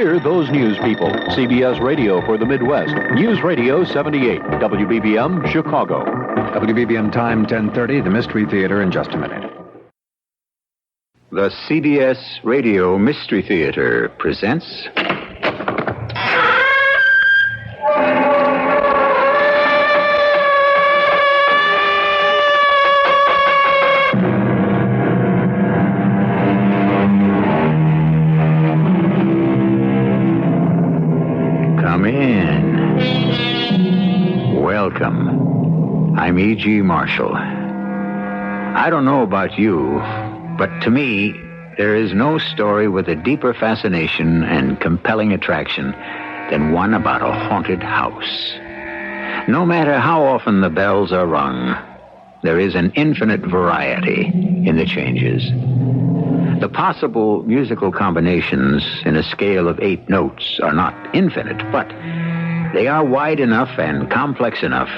We're those news people. CBS Radio for the Midwest. News Radio 78. WBBM, Chicago. WBBM time 10:30, the Mystery Theater in just a minute. The CBS Radio Mystery Theater presents... Come in. Welcome. I'm E.G. Marshall. I don't know about you, but to me, there is no story with a deeper fascination and compelling attraction than one about a haunted house. No matter how often the bells are rung, there is an infinite variety in the changes. The possible musical combinations in a scale of 8 notes are not infinite, but they are wide enough and complex enough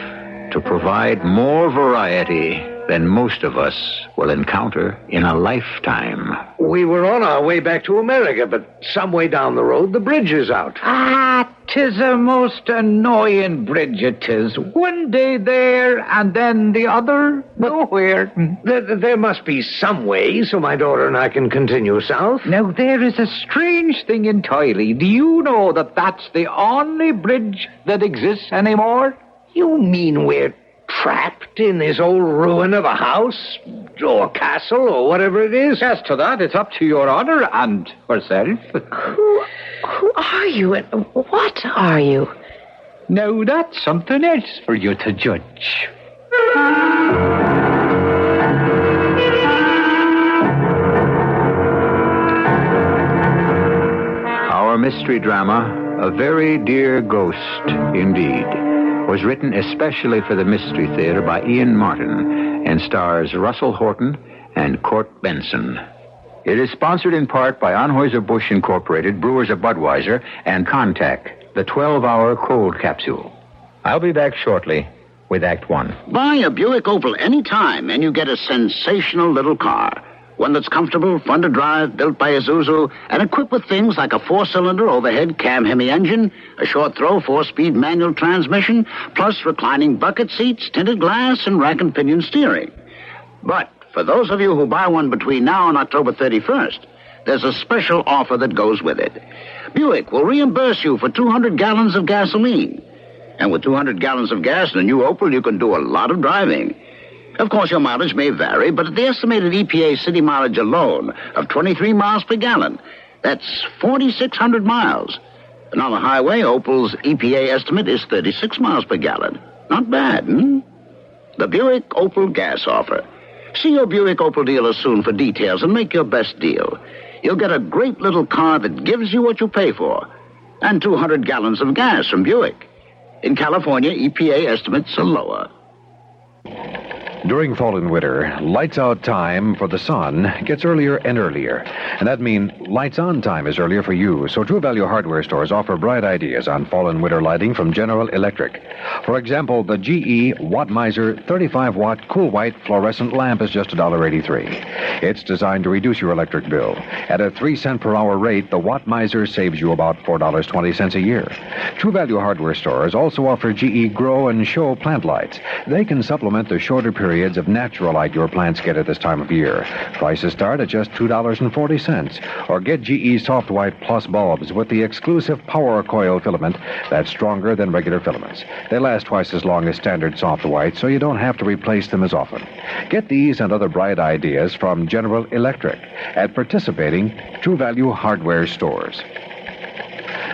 to provide more variety than most of us will encounter in a lifetime. We were on our way back to America, but some way down the road, the bridge is out. Ah, 'tis a most annoying bridge, it is. One day there, and then the other nowhere. There must be some way so my daughter and I can continue south. Now, there is a strange thing entirely. Do you know that that's the only bridge that exists anymore? You mean we're trapped in this old ruin of a house or castle or whatever it is? As to that, it's up to your honor and herself. Who are you and what are you? Now, that's something else for you to judge. Our mystery drama, A Very Dear Ghost Indeed, was written especially for the Mystery Theater by Ian Martin and stars Russell Horton and Court Benson. It is sponsored in part by Anheuser-Busch Incorporated, Brewers of Budweiser, and Contact, the 12-hour cold capsule. I'll be back shortly with Act One. Buy a Buick Opal anytime, and you get a sensational little car. One that's comfortable, fun to drive, built by Isuzu, and equipped with things like a 4-cylinder overhead cam Hemi engine, a short-throw 4-speed manual transmission, plus reclining bucket seats, tinted glass, and rack and pinion steering. But for those of you who buy one between now and October 31st, there's a special offer that goes with it. Buick will reimburse you for 200 gallons of gasoline. And with 200 gallons of gas in a new Opal, you can do a lot of driving. Of course, your mileage may vary, but at the estimated EPA city mileage alone of 23 miles per gallon, that's 4,600 miles. And on the highway, Opal's EPA estimate is 36 miles per gallon. Not bad, The Buick Opal gas offer. See your Buick Opal dealer soon for details and make your best deal. You'll get a great little car that gives you what you pay for. And 200 gallons of gas from Buick. In California, EPA estimates are lower. During fall and winter, lights-out time for the sun gets earlier and earlier. And that means lights-on time is earlier for you. So True Value hardware stores offer bright ideas on fall and winter lighting from General Electric. For example, the GE Watt Miser 35-watt cool white fluorescent lamp is just $1.83. It's designed to reduce your electric bill. At a 3-cent per hour rate, the Watt Miser saves you about $4.20 a year. True Value hardware stores also offer GE Grow and Show plant lights. They can supplement the shorter periods of natural light your plants get at this time of year. Prices start at just $2.40. Or get GE Soft White Plus bulbs with the exclusive power coil filament that's stronger than regular filaments. They last twice as long as standard soft white, so you don't have to replace them as often. Get these and other bright ideas from General Electric at participating True Value hardware stores.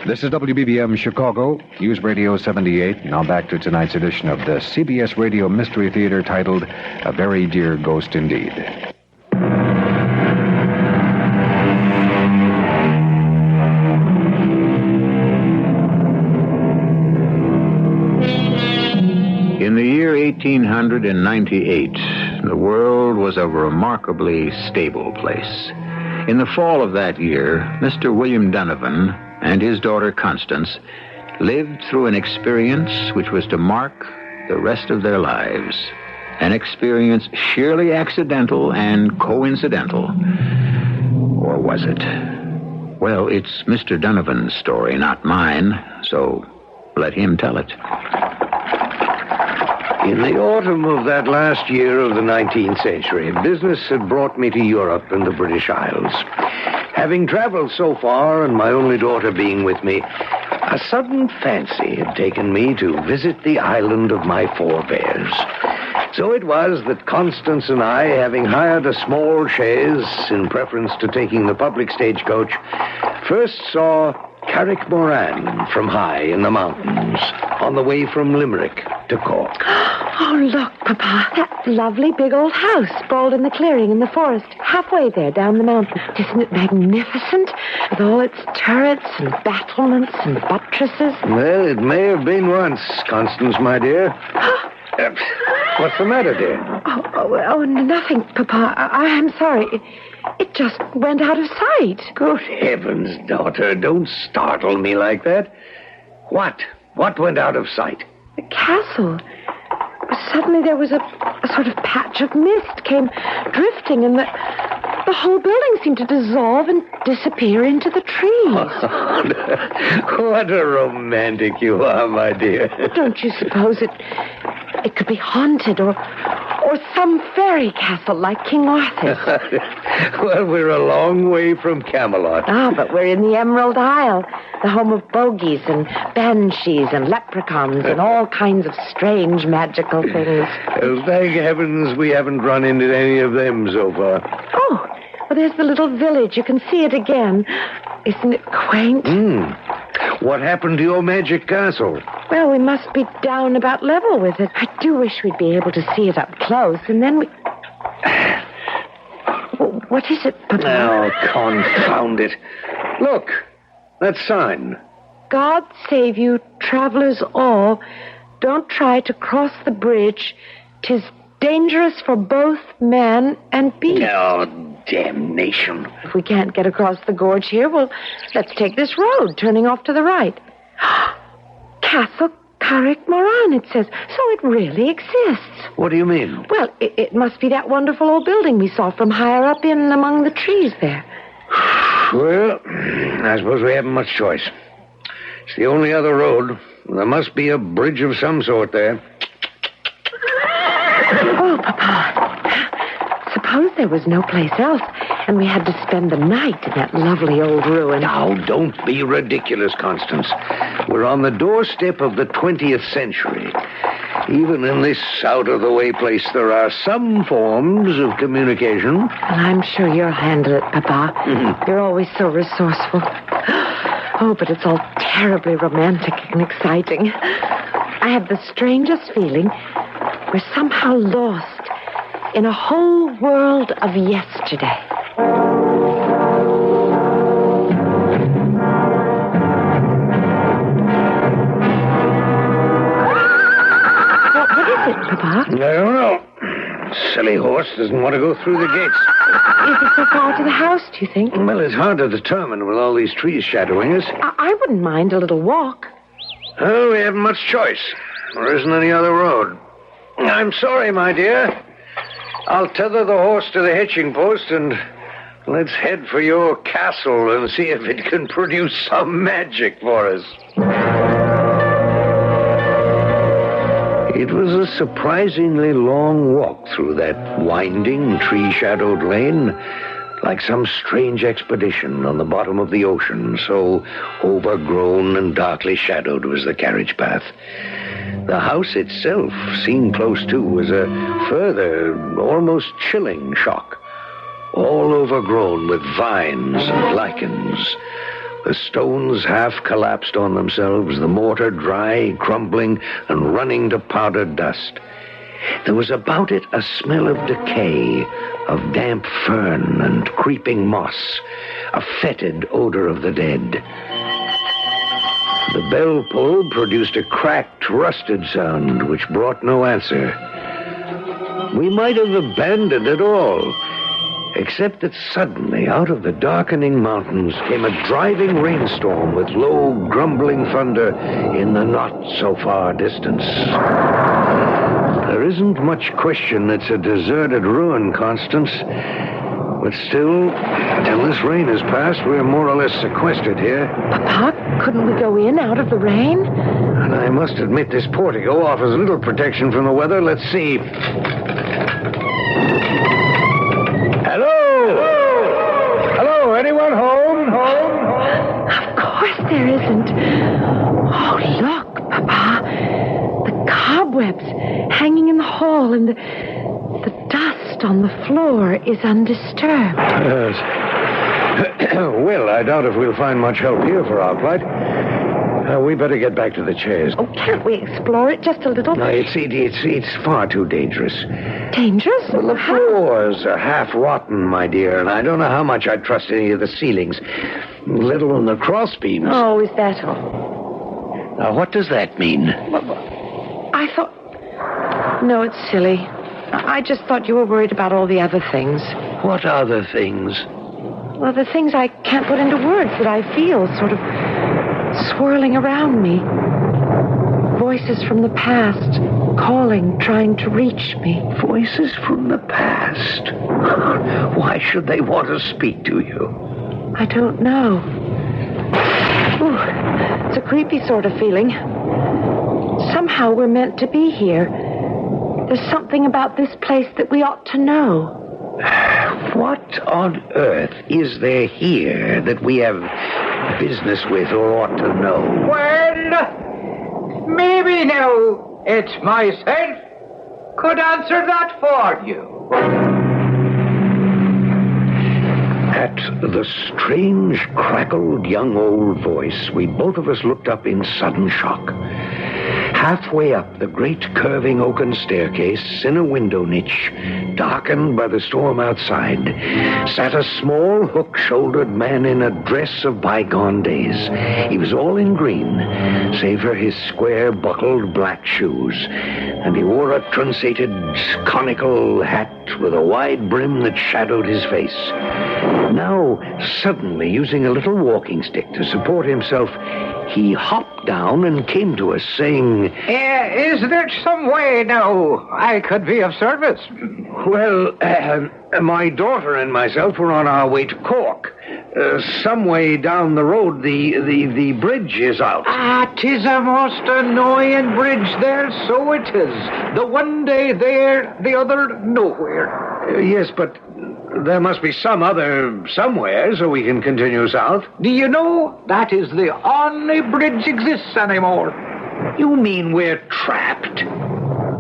This is WBBM Chicago, News Radio 78. Now back to tonight's edition of the CBS Radio Mystery Theater titled A Very Dear Ghost Indeed. In the year 1898, the world was a remarkably stable place. In the fall of that year, Mr. William Donovan and his daughter Constance lived through an experience which was to mark the rest of their lives. An experience sheerly accidental and coincidental. Or was it? Well, it's Mr. Donovan's story, not mine, so let him tell it. In the autumn of that last year of the 19th century, business had brought me to Europe and the British Isles. Having traveled so far, and my only daughter being with me, a sudden fancy had taken me to visit the island of my forebears. So it was that Constance and I, having hired a small chaise in preference to taking the public stagecoach, first saw Carrickmoran from high in the mountains, on the way from Limerick to Cork. Oh, look, Papa. That lovely big old house sprawled in the clearing in the forest, halfway there down the mountain. Isn't it magnificent? With all its turrets and battlements and buttresses. Well, it may have been once, Constance, my dear. What's the matter, dear? Oh, nothing, Papa. I'm sorry. It just went out of sight. Good heavens, daughter, don't startle me like that. What? What went out of sight? The castle. Suddenly there was a sort of patch of mist came drifting, and the whole building seemed to dissolve and disappear into the trees. What a romantic you are, my dear. Don't you suppose it could be haunted or some fairy castle like King Arthur's? Well, we're a long way from Camelot. But we're in the Emerald Isle, the home of bogies and banshees and leprechauns and all kinds of strange magical things. Well, thank heavens we haven't run into any of them so far. Oh, well, there's the little village. You can see it again. Isn't it quaint? What happened to your magic castle? Well, we must be down about level with it. I do wish we'd be able to see it up close, and then we... What is it, Papa? Oh, confound it. Look, that sign. God save you, travelers all. Don't try to cross the bridge. 'Tis dangerous for both man and beast. Oh, damnation. If we can't get across the gorge here, well, let's take this road, turning off to the right. Castle Carrickmoran, it says. So it really exists. What do you mean? Well, it must be that wonderful old building we saw from higher up in among the trees there. Well, I suppose we haven't much choice. It's the only other road. There must be a bridge of some sort there. Oh, Papa. Suppose there was no place else, and we had to spend the night in that lovely old ruin. Now, don't be ridiculous, Constance. We're on the doorstep of the 20th century. Even in this out-of-the-way place, there are some forms of communication. Well, I'm sure you'll handle it, Papa. You're always so resourceful. Oh, but it's all terribly romantic and exciting. I have the strangest feeling we're somehow lost in a whole world of yesterday. What is it, Papa? I don't know. Silly horse doesn't want to go through the gates. Is it so far to the house, do you think? Well, it's hard to determine with all these trees shadowing us. I wouldn't mind a little walk. Oh, we haven't much choice. There isn't any other road. I'm sorry, my dear. I'll tether the horse to the hitching post and let's head for your castle and see if it can produce some magic for us. It was a surprisingly long walk through that winding, tree-shadowed lane, like some strange expedition on the bottom of the ocean, so overgrown and darkly shadowed was the carriage path. The house itself, seen close to, was a further, almost chilling shock. All overgrown with vines and lichens. The stones half collapsed on themselves, the mortar dry, crumbling, and running to powdered dust. There was about it a smell of decay, of damp fern and creeping moss, a fetid odor of the dead. The bell pull produced a cracked, rusted sound which brought no answer. We might have abandoned it all, except that suddenly, out of the darkening mountains, came a driving rainstorm with low, grumbling thunder in the not-so-far distance. There isn't much question it's a deserted ruin, Constance. But still, till this rain has passed, we're more or less sequestered here. Papa, couldn't we go in out of the rain? And I must admit this portico offers little protection from the weather. Let's see. Hello, anyone home? Of course there isn't. Oh, look, Papa. The cobwebs hanging in the hall and the dust on the floor is undisturbed. Yes. Well, I doubt if we'll find much help here for our plight. We better get back to the chairs. Oh, can't we explore it just a little? No, it's far too dangerous. Dangerous? Well, the floors are half rotten, my dear, and I don't know how much I'd trust any of the ceilings, let alone the cross beams. Oh, is that all? Now, what does that mean? I thought... No, it's silly. I just thought you were worried about all the other things. What other things? Well, the things I can't put into words that I feel sort of swirling around me. Voices from the past, calling, trying to reach me. Voices from the past? Why should they want to speak to you? I don't know. Ooh, it's a creepy sort of feeling. Somehow we're meant to be here. There's something about this place that we ought to know. What on earth is there here that we have business with or ought to know? Well, maybe now it's myself could answer that for you. At the strange, crackled young old voice, we both of us looked up in sudden shock. Halfway up the great curving oaken staircase, in a window niche, darkened by the storm outside, sat a small, hook-shouldered man in a dress of bygone days. He was all in green, save for his square, buckled black shoes, and he wore a truncated, conical hat with a wide brim that shadowed his face. Now, suddenly, using a little walking stick to support himself, he hopped down and came to us, saying, Is there some way now I could be of service? Well, my daughter and myself were on our way to Cork. Some way down the road, the bridge is out. 'Tis a most annoying bridge there, so it is. The one day there, the other nowhere. Yes, but there must be some other somewhere so we can continue south. Do you know that is the only bridge exists anymore? You mean we're trapped?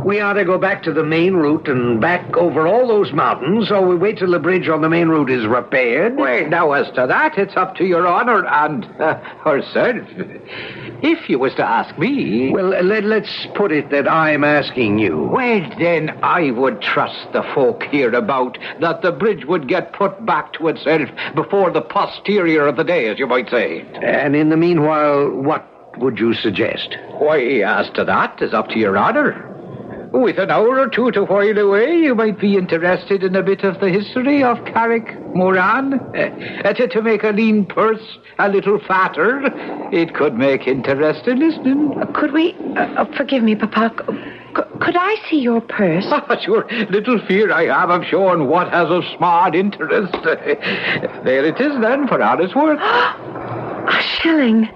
We ought to go back to the main route and back over all those mountains, or we wait till the bridge on the main route is repaired? Well, now, as to that, it's up to your honor and herself. If you was to ask me... Well, let's put it that I'm asking you. Well, then, I would trust the folk hereabout that the bridge would get put back to itself before the posterior of the day, as you might say. And in the meanwhile, what would you suggest? Why, as to that, is up to your honor. With an hour or two to while away, you might be interested in a bit of the history of Carrick-Moran. To make a lean purse a little fatter, it could make interesting listening. Could we... forgive me, Papa. Could I see your purse? Sure. Little fear I have of showing what has of smart interest. There it is, then, for all it's worth. A shilling.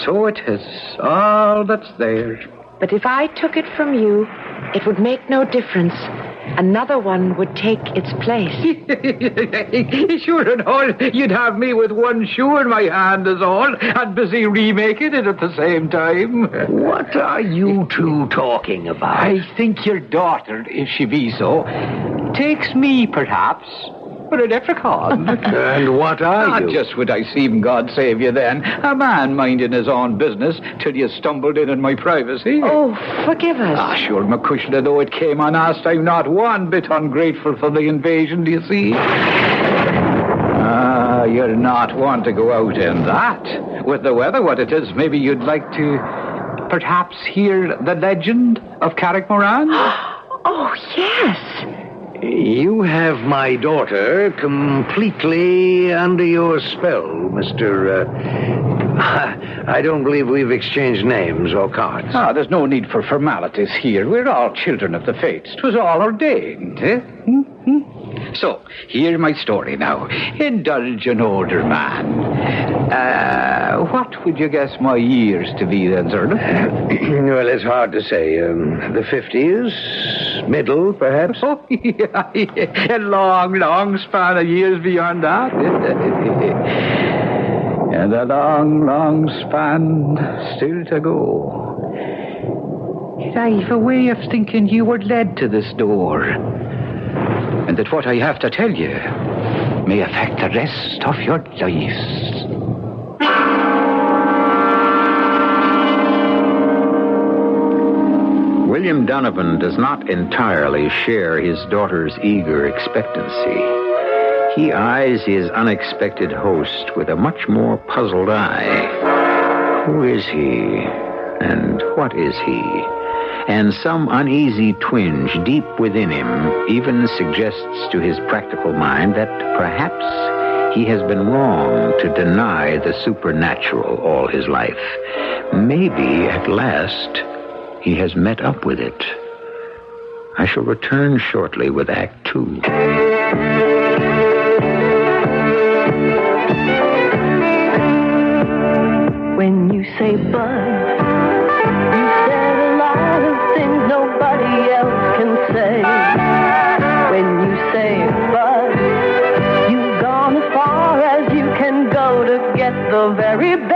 So it is. All that's there. But if I took it from you, it would make no difference. Another one would take its place. Sure and all, you'd have me with one shoe in my hand is all, and busy remaking it at the same time. What are you two talking about? I think your daughter, if she be so, takes me, perhaps, for a leprechaun. And what are you? Just would I seem, God save you then, a man minding his own business till you stumbled in my privacy. Oh, forgive us. Sure, McCushla, though it came unasked, I'm not one bit ungrateful for the invasion, do you see? You're not one to go out in that. With the weather what it is, maybe you'd like to perhaps hear the legend of Carrick-Moran? Oh, yes. You have my daughter completely under your spell, Mr. I don't believe we've exchanged names or cards. There's no need for formalities here. We're all children of the fates. 'Twas all ordained, eh? So, hear my story now. Indulge an older man. What would you guess my years to be then, sir? Well, it's hard to say. The 50s? Middle, perhaps? Oh, yeah. A long span of years beyond that. And a long span still to go. I've a way of thinking you were led to this door. And that what I have to tell you may affect the rest of your lives. William Donovan does not entirely share his daughter's eager expectancy. He eyes his unexpected host with a much more puzzled eye. Who is he? And what is he? And some uneasy twinge deep within him even suggests to his practical mind that perhaps he has been wrong to deny the supernatural all his life. Maybe at last he has met up with it. I shall return shortly with Act 2. When you say bud, you said a lot of things nobody else can say. When you say bud, you've gone as far as you can go to get the very best.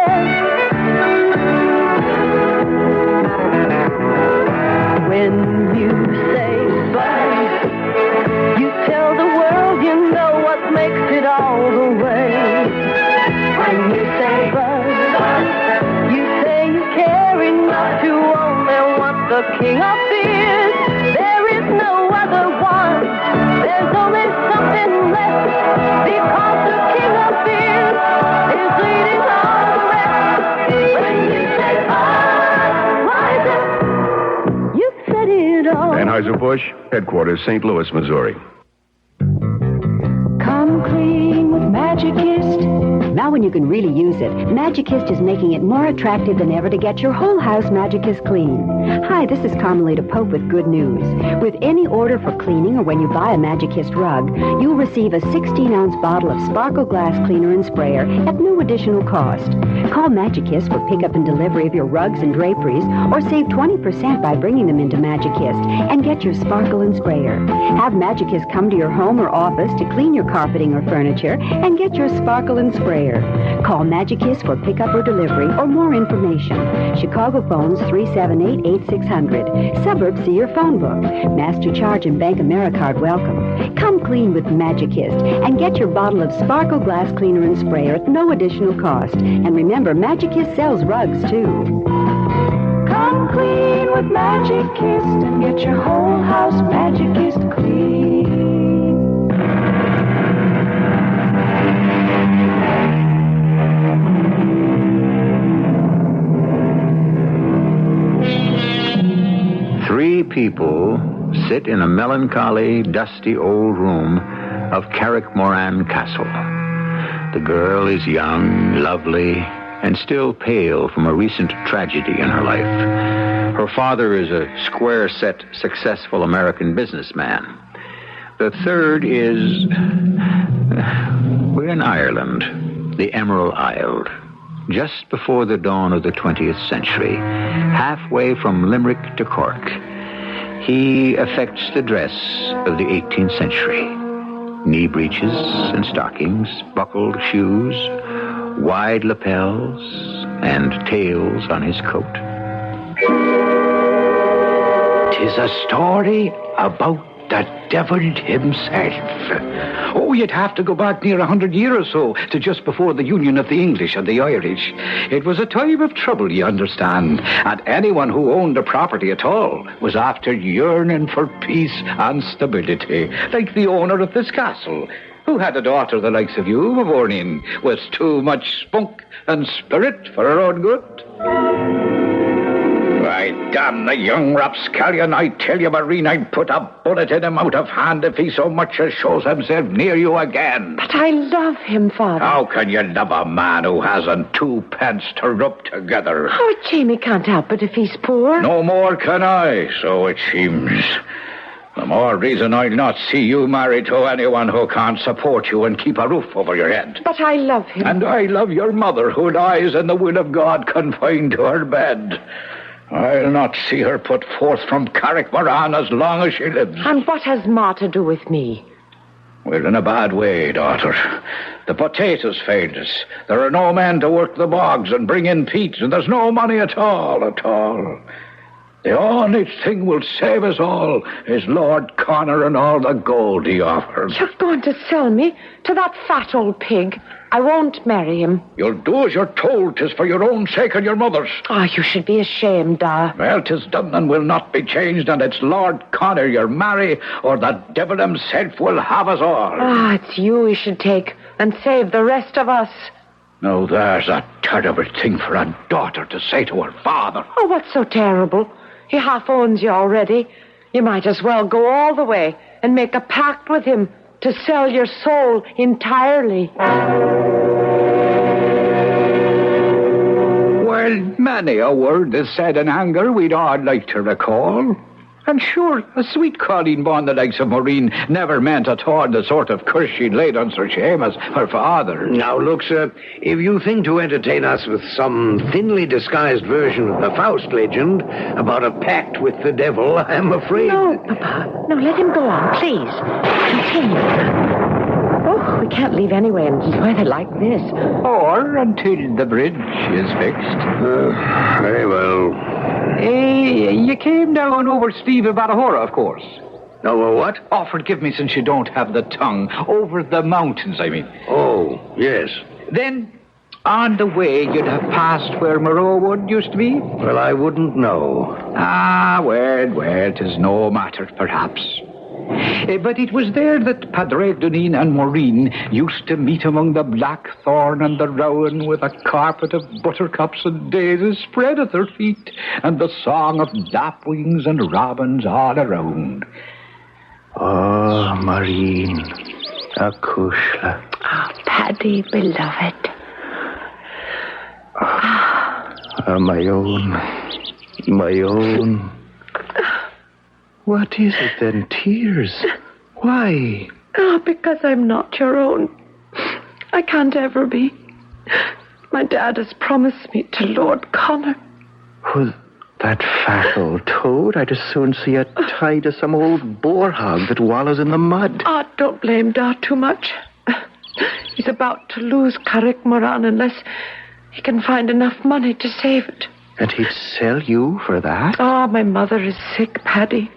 When you say bud, you tell the world you know what makes it all the way. When you say bud, you say you care enough to only want the king of fears. There is no other one. There's only something left, because the king of fears is leading all the rest. When you say bud, rise up. You said it all. Anheuser-Busch, headquarters, St. Louis, Missouri. Come clean with Magicist. Now when you can really use it, Magicist is making it more attractive than ever to get your whole house Magicist clean. Hi, this is Carmelita Pope with good news. With any order for cleaning or when you buy a Magicist rug, you'll receive a 16-ounce bottle of Sparkle Glass Cleaner and Sprayer at no additional cost. Call Magicist for pickup and delivery of your rugs and draperies, or save 20% by bringing them into Magicist and get your Sparkle and Sprayer. Have Magicist come to your home or office to clean your carpeting or furniture and get your Sparkle and Sprayer. Call Magicist for pickup or delivery or more information. Chicago phones 378-8600. Suburbs see your phone book. Master Charge and Bank Americard welcome. Come clean with Magicist and get your bottle of Sparkle Glass Cleaner and Sprayer at no additional cost. And remember, Magicist sells rugs too. Come clean with Magicist and get your whole house Magicist clean. Three people sit in a melancholy, dusty old room of Carrickmoran Castle. The girl is young, lovely, and still pale from a recent tragedy in her life. Her father is a square-set, successful American businessman. The third is... we're in Ireland, the Emerald Isle, just before the dawn of the 20th century, halfway from Limerick to Cork. He affects the dress of the 18th century. Knee breeches and stockings, buckled shoes, wide lapels, and tails on his coat. 'Tis a story about the devil himself. Oh, you'd have to go back near 100 years or so to just before the union of the English and the Irish. It was a time of trouble, you understand, and anyone who owned a property at all was after yearning for peace and stability, like the owner of this castle, who had a daughter the likes of you were born in, with too much spunk and spirit for her own good. Why, damn the young rapscallion, I tell you, Marine, I'd put a bullet in him out of hand if he so much as shows himself near you again. But I love him, Father. How can you love a man who hasn't 2 pence to rub together? Oh, Jamie can't help it if he's poor. No more can I, so it seems. The more reason I'll not see you married to anyone who can't support you and keep a roof over your head. But I love him. And I love your mother, who lies in the will of God confined to her bed. I'll not see her put forth from Carrickmoran as long as she lives. And what has Ma to do with me? We're in a bad way, daughter. The potatoes failed us. There are no men to work the bogs and bring in peats, and there's no money at all. The only thing will save us all is Lord Connor and all the gold he offers. You're going to sell me to that fat old pig. I won't marry him. You'll do as you're told. 'Tis for your own sake and your mother's. Oh, you should be ashamed, Da. Well, 'tis done and will not be changed, and it's Lord Connor you'll marry, or the devil himself will have us all. Ah, it's you he should take and save the rest of us. Now, there's a terrible thing for a daughter to say to her father. Oh, what's so terrible? He half owns you already. You might as well go all the way and make a pact with him to sell your soul entirely. Well, many a word is said in anger we'd all like to recall. And sure, a sweet Colleen born the likes of Maureen never meant at all the sort of curse she'd laid on Sir Seamus, her father. Now, look, sir, if you think to entertain us with some thinly disguised version of the Faust legend about a pact with the devil, I'm afraid... No, Papa. No, let him go on, please. Continue. Oh, we can't leave anyway in weather like this. Or until the bridge is fixed. Very well. You came down over Steve of Barahora, of course. Over what? Oh, forgive me since you don't have the tongue. Over the mountains, I mean. Oh, yes. Then, on the way, you'd have passed where Moreauwood used to be? Well, I wouldn't know. Ah, well, 'tis no matter, perhaps. But it was there that Padraig Duneen and Maureen used to meet among the blackthorn and the rowan, with a carpet of buttercups and daisies spread at their feet, and the song of lapwings and robins all around. Oh, Maureen, Acushla. Oh, Paddy, beloved. My own. What is it then? Tears? Why? Oh, because I'm not your own. I can't ever be. My dad has promised me to Lord Connor. Well, that fat old toad, I'd as soon see it tied to some old boar hog that wallows in the mud. Oh, don't blame Dad too much. He's about to lose Carrickmoran unless he can find enough money to save it. And he'd sell you for that? Oh, my mother is sick, Paddy.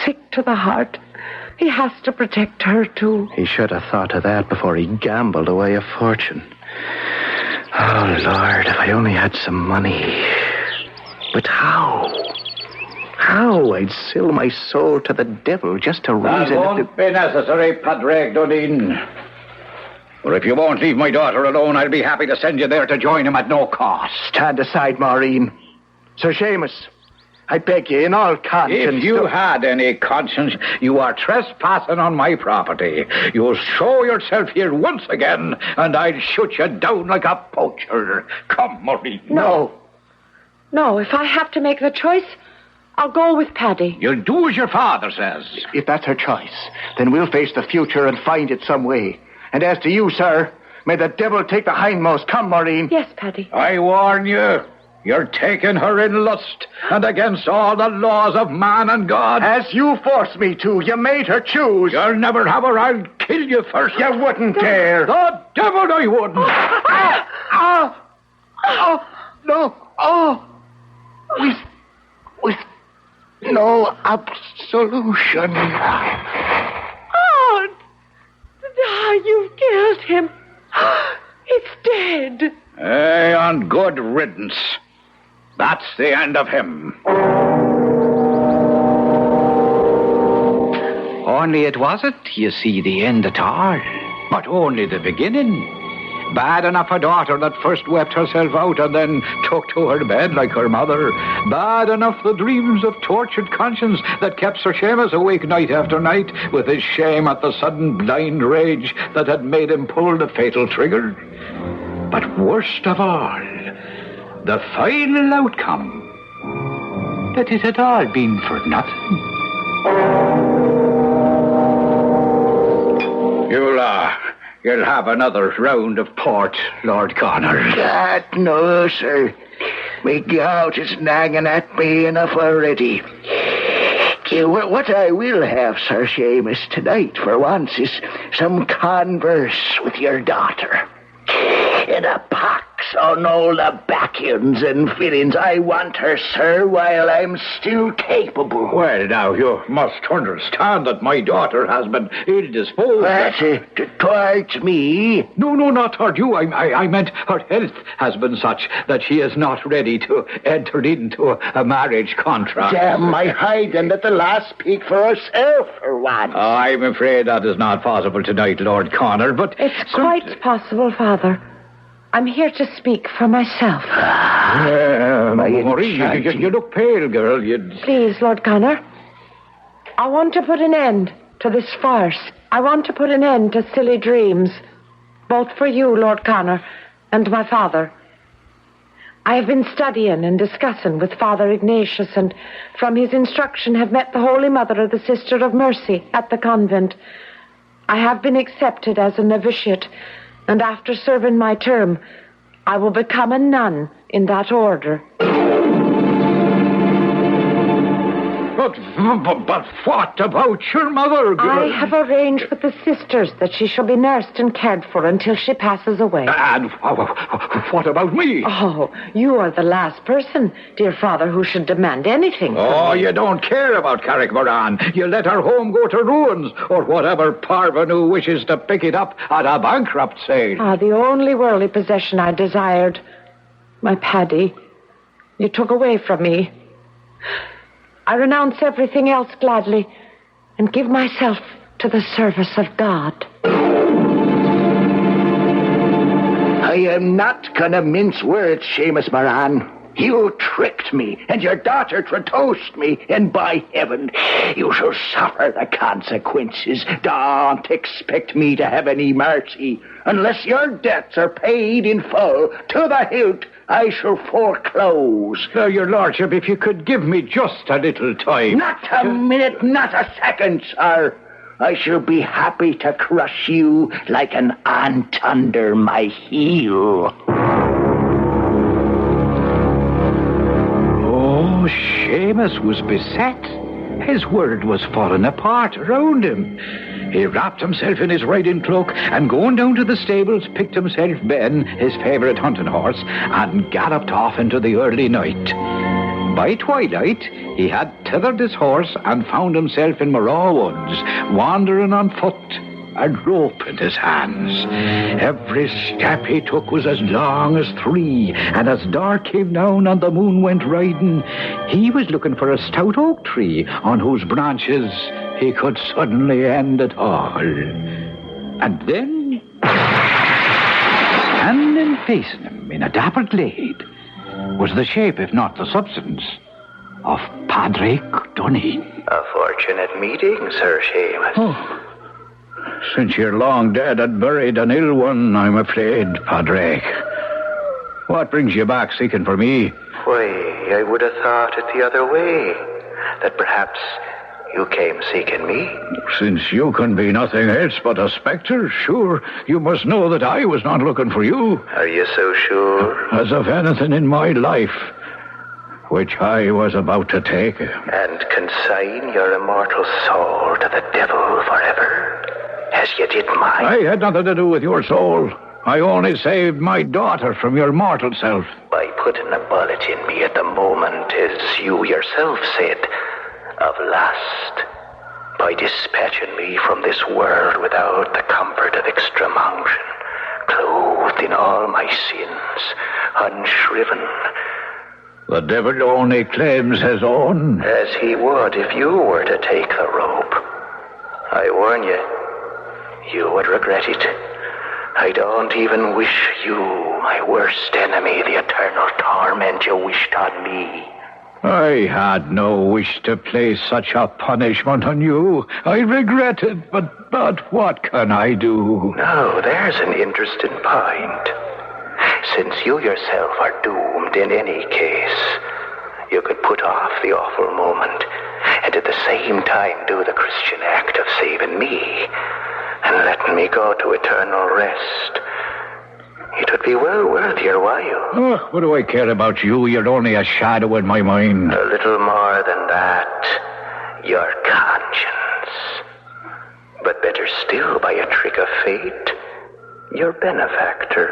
Sick to the heart. He has to protect her, too. He should have thought of that before he gambled away a fortune. Oh, Lord, if I only had some money. But how? How? I'd sell my soul to the devil just to raise it. That won't be necessary, Padraig Duneen. Or if you won't leave my daughter alone, I'll be happy to send you there to join him at no cost. Stand aside, Maureen. Sir Seamus, I beg you, in all conscience... If you had any conscience, you are trespassing on my property. You'll show yourself here once again, and I'll shoot you down like a poacher. Come, Maureen. No, if I have to make the choice, I'll go with Paddy. You'll do as your father says. If that's her choice, then we'll face the future and find it some way. And as to you, sir, may the devil take the hindmost. Come, Maureen. Yes, Paddy. I warn you. You're taking her in lust and against all the laws of man and God. As you forced me to. You made her choose. You'll never have her. I'll kill you first. You wouldn't dare. The devil I wouldn't. No. With no absolution. Oh, you've killed him. It's dead. Hey, on good riddance. That's the end of him. Only it wasn't, you see, the end at all, but only the beginning. Bad enough a daughter that first wept herself out and then took to her bed like her mother. Bad enough the dreams of tortured conscience that kept Sir Seamus awake night after night with his shame at the sudden blind rage that had made him pull the fatal trigger. But worst of all, the final outcome, that it had all been for nothing. you'll have another round of port, Lord Connor. No, sir. My gout is nagging at me enough already. What I will have, Sir Seamus, tonight, for once, is some converse with your daughter. In a pox on all the backyards and fillings. I want her, sir, while I'm still capable. Well, now, you must understand that my daughter has been ill-disposed. Towards me? No, not toward you. I meant her health has been such that she is not ready to enter into a marriage contract. Damn my hide and let the lass speak for herself for once. I'm afraid that is not possible tonight, Lord Connor, but... It's quite possible, Father. I'm here to speak for myself. Maureen, you look pale, girl. Please, Lord Connor. I want to put an end to this farce. I want to put an end to silly dreams. Both for you, Lord Connor, and my father. I have been studying and discussing with Father Ignatius, and from his instruction have met the Holy Mother of the Sister of Mercy at the convent. I have been accepted as a novitiate, and after serving my term, I will become a nun in that order. But what about your mother, girl? I have arranged with the sisters that she shall be nursed and cared for until she passes away. And what about me? Oh, you are the last person, dear Father, who should demand anything. Oh, you don't care about Carrickmoran. You let our home go to ruins, or whatever parvenu wishes to pick it up at a bankrupt sale. The only worldly possession I desired, my Paddy, you took away from me. I renounce everything else gladly and give myself to the service of God. I am not gonna mince words, Seamus Moran. You tricked me, and your daughter traduced me, and by heaven, you shall suffer the consequences. Don't expect me to have any mercy. Unless your debts are paid in full, to the hilt, I shall foreclose. Your lordship, if you could give me just a little time. Not a minute, not a second, sir. I shall be happy to crush you like an ant under my heel. Oh, Seamus was beset. His world was falling apart around him. He wrapped himself in his riding cloak and going down to the stables picked himself Ben, his favourite hunting horse, and galloped off into the early night. By twilight, he had tethered his horse and found himself in Moraw Woods, wandering on foot, a rope in his hands. Every step he took was as long as 3, and as dark came down and the moon went riding, he was looking for a stout oak tree on whose branches he could suddenly end it all. And then, standing facing him in a dapper glade, was the shape, if not the substance, of Padraig Dunne. A fortunate meeting, Sir Seamus. Oh. Since you're long dead and buried an ill one, I'm afraid, Padraig. What brings you back seeking for me? Why, I would have thought it the other way. That perhaps you came seeking me. Since you can be nothing else but a spectre, sure, you must know that I was not looking for you. Are you so sure? As of anything in my life, which I was about to take. And consign your immortal soul to the devil forever, as you did mine. I had nothing to do with your soul. I only saved my daughter from your mortal self. By putting a bullet in me at the moment, as you yourself said, of lust. By dispatching me from this world without the comfort of extreme unction, clothed in all my sins, unshriven. The devil only claims his own. As he would if you were to take the rope. I warn you, you would regret it. I don't even wish you, my worst enemy, the eternal torment you wished on me. I had no wish to place such a punishment on you. I regret it, but what can I do? Now, there's an interesting point. Since you yourself are doomed in any case, you could put off the awful moment and at the same time do the Christian act of saving me and let letting me go to eternal rest. It would be well worth your while. Oh, what do I care about you? You're only a shadow in my mind. A little more than that. Your conscience. But better still, by a trick of fate, your benefactor.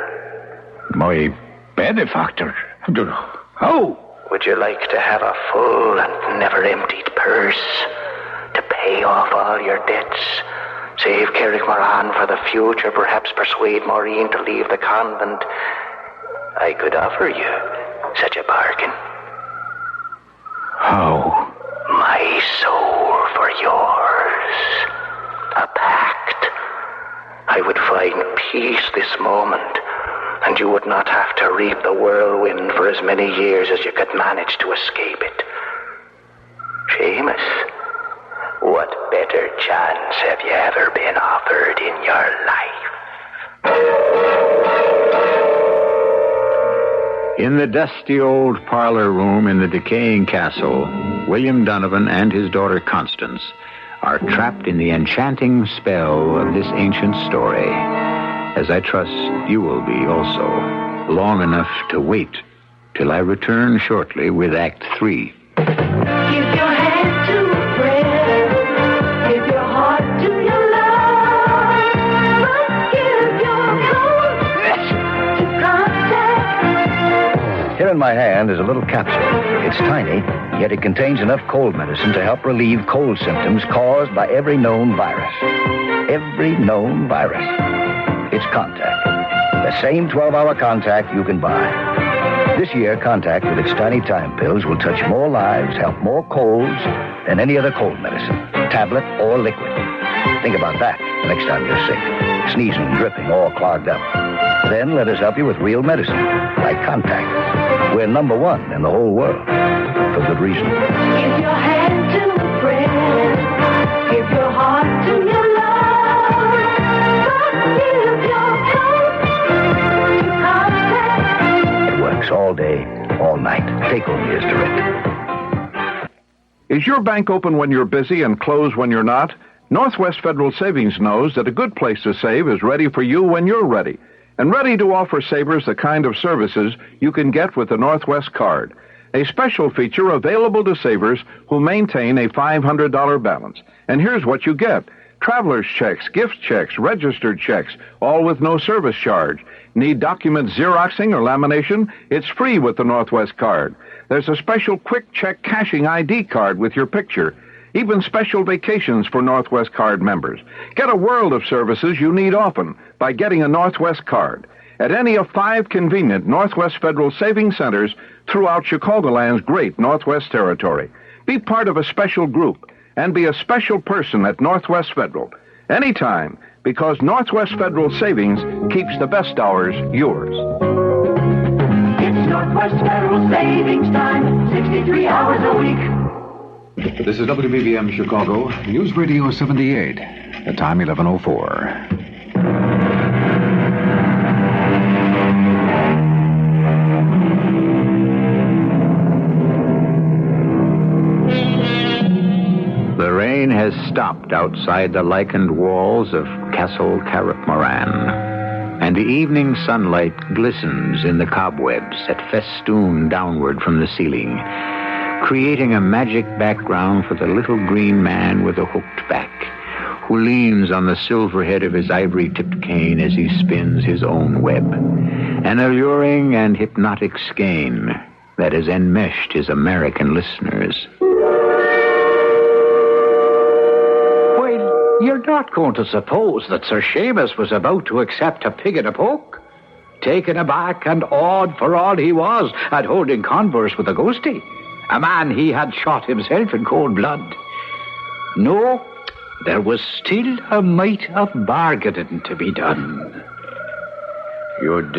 My benefactor? How? Would you like to have a full and never-emptied purse to pay off all your debts? Save Carrickmoran for the future, perhaps persuade Maureen to leave the convent. I could offer you such a bargain. How? My soul for yours. A pact. I would find peace this moment, and you would not have to reap the whirlwind for as many years as you could manage to escape it. Seamus, what better chance have you ever been offered in your life? In the dusty old parlor room in the decaying castle, William Donovan and his daughter Constance are trapped in the enchanting spell of this ancient story, as I trust you will be also, long enough to wait till I return shortly with Act 3. Give your hand to a friend. Give your heart to your love. But give your coat to contact. Here in my hand is a little capsule. It's tiny, yet it contains enough cold medicine to help relieve cold symptoms caused by every known virus. Every known virus. It's Contact. The same 12-hour Contact you can buy. This year, Contact with its tiny time pills will touch more lives, help more colds than any other cold medicine, tablet or liquid. Think about that next time you're sick, sneezing, dripping, all clogged up. Then let us help you with real medicine, like Contact. We're #1 in the whole world, for good reason. Give your hand to a friend. Give your heart to your love. But give your coat to contact. It works all day, all night. Take only as directed. Is your bank open when you're busy and closed when you're not? Northwest Federal Savings knows that a good place to save is ready for you when you're ready, and ready to offer savers the kind of services you can get with the Northwest Card, a special feature available to savers who maintain a $500 balance. And here's what you get: traveler's checks, gift checks, registered checks, all with no service charge. Need document Xeroxing or lamination? It's free with the Northwest Card. There's a special quick check cashing ID card with your picture. Even special vacations for Northwest Card members. Get a world of services you need often by getting a Northwest Card at any of 5 convenient Northwest Federal Savings Centers throughout Chicagoland's great Northwest Territory. Be part of a special group and be a special person at Northwest Federal. Anytime, because Northwest Federal Savings keeps the best hours yours. It's Northwest Federal Savings Time, 63 hours a week. This is WBBM Chicago, News Radio 78. The time 11:04. The rain has stopped outside the lichened walls of Castle Carrickmoran, and the evening sunlight glistens in the cobwebs that festoon downward from the ceiling, creating a magic background for the little green man with a hooked back, who leans on the silver head of his ivory-tipped cane as he spins his own web, an alluring and hypnotic skein that has enmeshed his American listeners. Well, you're not going to suppose that Sir Seamus was about to accept a pig in a poke? Taken aback and awed for all he was at holding converse with a ghostie, a man he had shot himself in cold blood. No, there was still a mite of bargaining to be done. You'd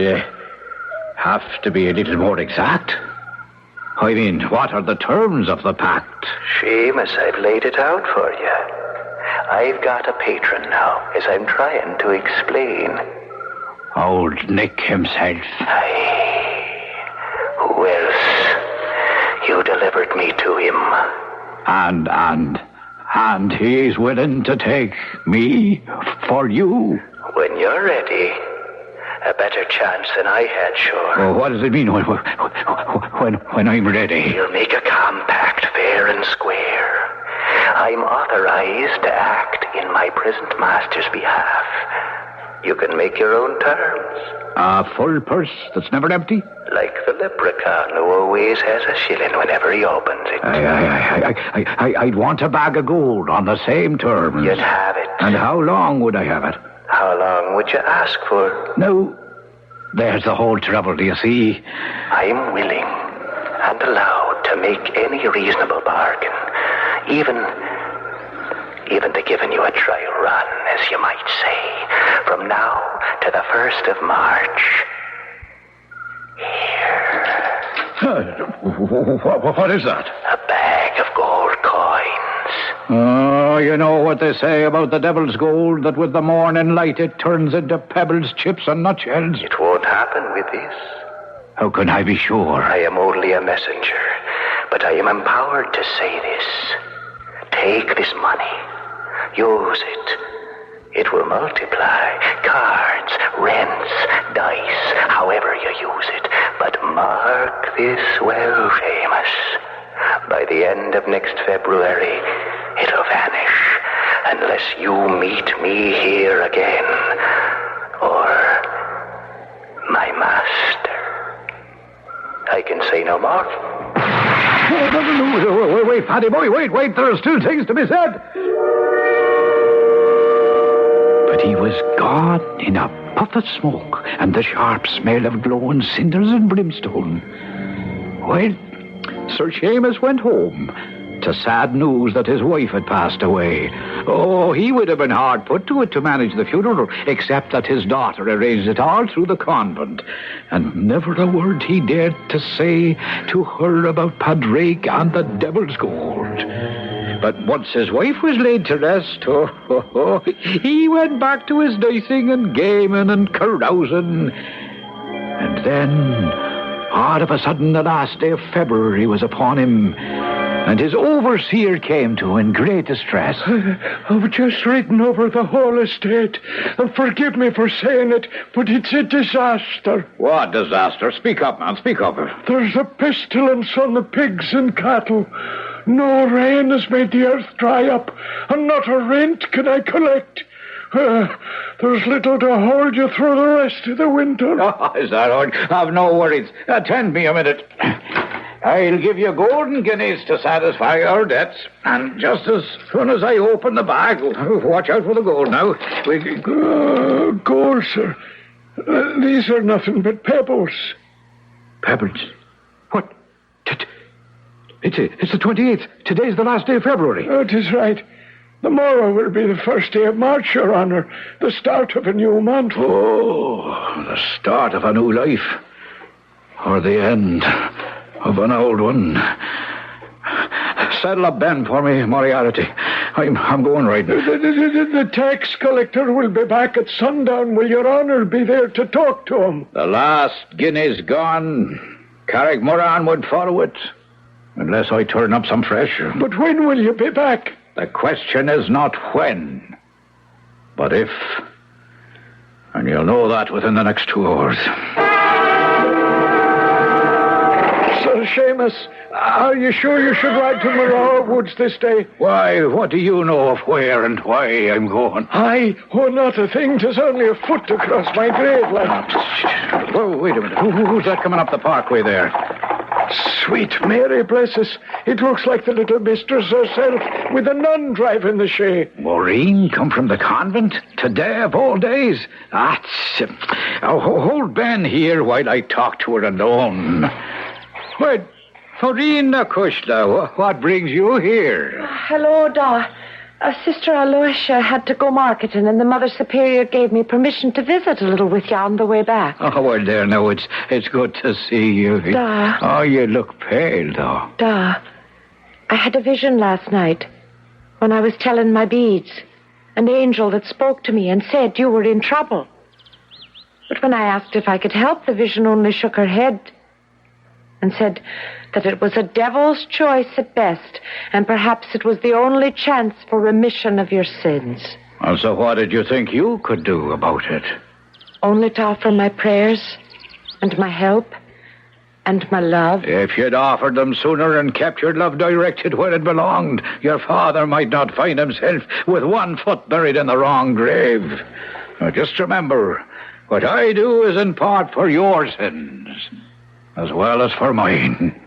have to be a little more exact. I mean, what are the terms of the pact? Seamus, I've laid it out for you. I've got a patron now, as I'm trying to explain. Old Nick himself. Aye. Who else? You delivered me to him. And he's willing to take me for you. When you're ready, a better chance than I had, sure. Oh, what does it mean when I'm ready? We'll make a compact fair and square. I'm authorized to act in my present master's behalf. You can make your own terms. A full purse that's never empty? Like the leprechaun who always has a shilling whenever he opens it. I'd want a bag of gold on the same terms. You'd have it. And how long would I have it? How long would you ask for? No, there's the whole trouble, do you see? I'm willing and allowed to make any reasonable bargain. Even to giving you a trial run, as you might say, from now to the 1st of March. What is that? A bag of gold coins. Oh, you know what they say about the devil's gold, that with the morning light it turns into pebbles, chips, and nutshells? It won't happen with this. How can I be sure? I am only a messenger, but I am empowered to say this. Take this money. Use it. It will multiply. Cards, rents, dice, however you use it. But mark this well, Seamus. By the end of next February, it'll vanish unless you meet me here again. Or my master. I can say no more. Wait, Paddy boy, wait. There are still things to be said. But he was gone in a puff of smoke and the sharp smell of glowing cinders and brimstone. Well, Sir Seamus went home to sad news that his wife had passed away. Oh, he would have been hard put to it to manage the funeral, except that his daughter arranged it all through the convent. And never a word he dared to say to her about Padraig and the devil's gold. But once his wife was laid to rest, he went back to his dicing and gaming and carousing. And then, all of a sudden, the last day of February was upon him, and his overseer came to in great distress. I've just ridden over the whole estate, and forgive me for saying it, but it's a disaster. What disaster? Speak up, man, speak up. There's a pestilence on the pigs and cattle. No rain has made the earth dry up, and not a rent can I collect. There's little to hold you through the rest of the winter. Oh, is that all? Have no worries. Attend me a minute. I'll give you golden guineas to satisfy our debts. And just as soon as I open the bag, watch out for the gold now. Gold, sir. These are nothing but pebbles. Pebbles? What? It's the 28th. Today's the last day of February. Oh, it is right. The morrow will be the 1st day of March, Your Honor. The start of a new month. Oh, the start of a new life. Or the end of an old one. Saddle up Ben for me, Moriarty. I'm going riding. The tax collector will be back at sundown. Will Your Honor be there to talk to him? The last guinea's gone. Carrick Moran would follow it. Unless I turn up some fresh. But when will you be back? The question is not when, but if. And you'll know that within the next 2 hours. Sir Seamus, are you sure you should ride to Morar Woods this day? Why, what do you know of where and why I'm going? Not a thing. 'Tis only a foot to cross my grave, lad. Oh, wait a minute. Who's that coming up the parkway there? Sweet Mary, bless us. It looks like the little mistress herself, with a nun driving the shay. Maureen come from the convent? Today of all days? Hold Ben here while I talk to her alone. What? Maureen Nakushla, what brings you here? Hello, Da. Sister Aloysia had to go marketing, and the Mother Superior gave me permission to visit a little with you on the way back. Oh, well, there, no, it's good to see you. Da. Oh, you look pale, though. Da, I had a vision last night when I was telling my beads. An angel that spoke to me and said you were in trouble. But when I asked if I could help, the vision only shook her head and said that it was a devil's choice at best, and perhaps it was the only chance for remission of your sins. And so what did you think you could do about it? Only to offer my prayers and my help and my love. If you'd offered them sooner and kept your love directed where it belonged, your father might not find himself with one foot buried in the wrong grave. Now, just remember, what I do is in part for your sins, as well as for mine.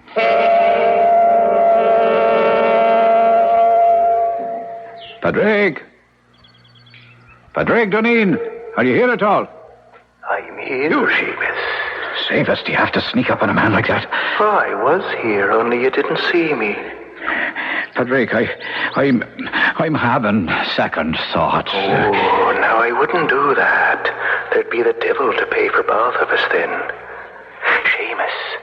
Padraig! Padraig Duneen, are you here at all? I'm here, Seamus. Save us, do you have to sneak up on a man like that? I was here, only you didn't see me. Padraig, I'm having second thoughts. Oh, now I wouldn't do that. There'd be the devil to pay for both of us then. Seamus,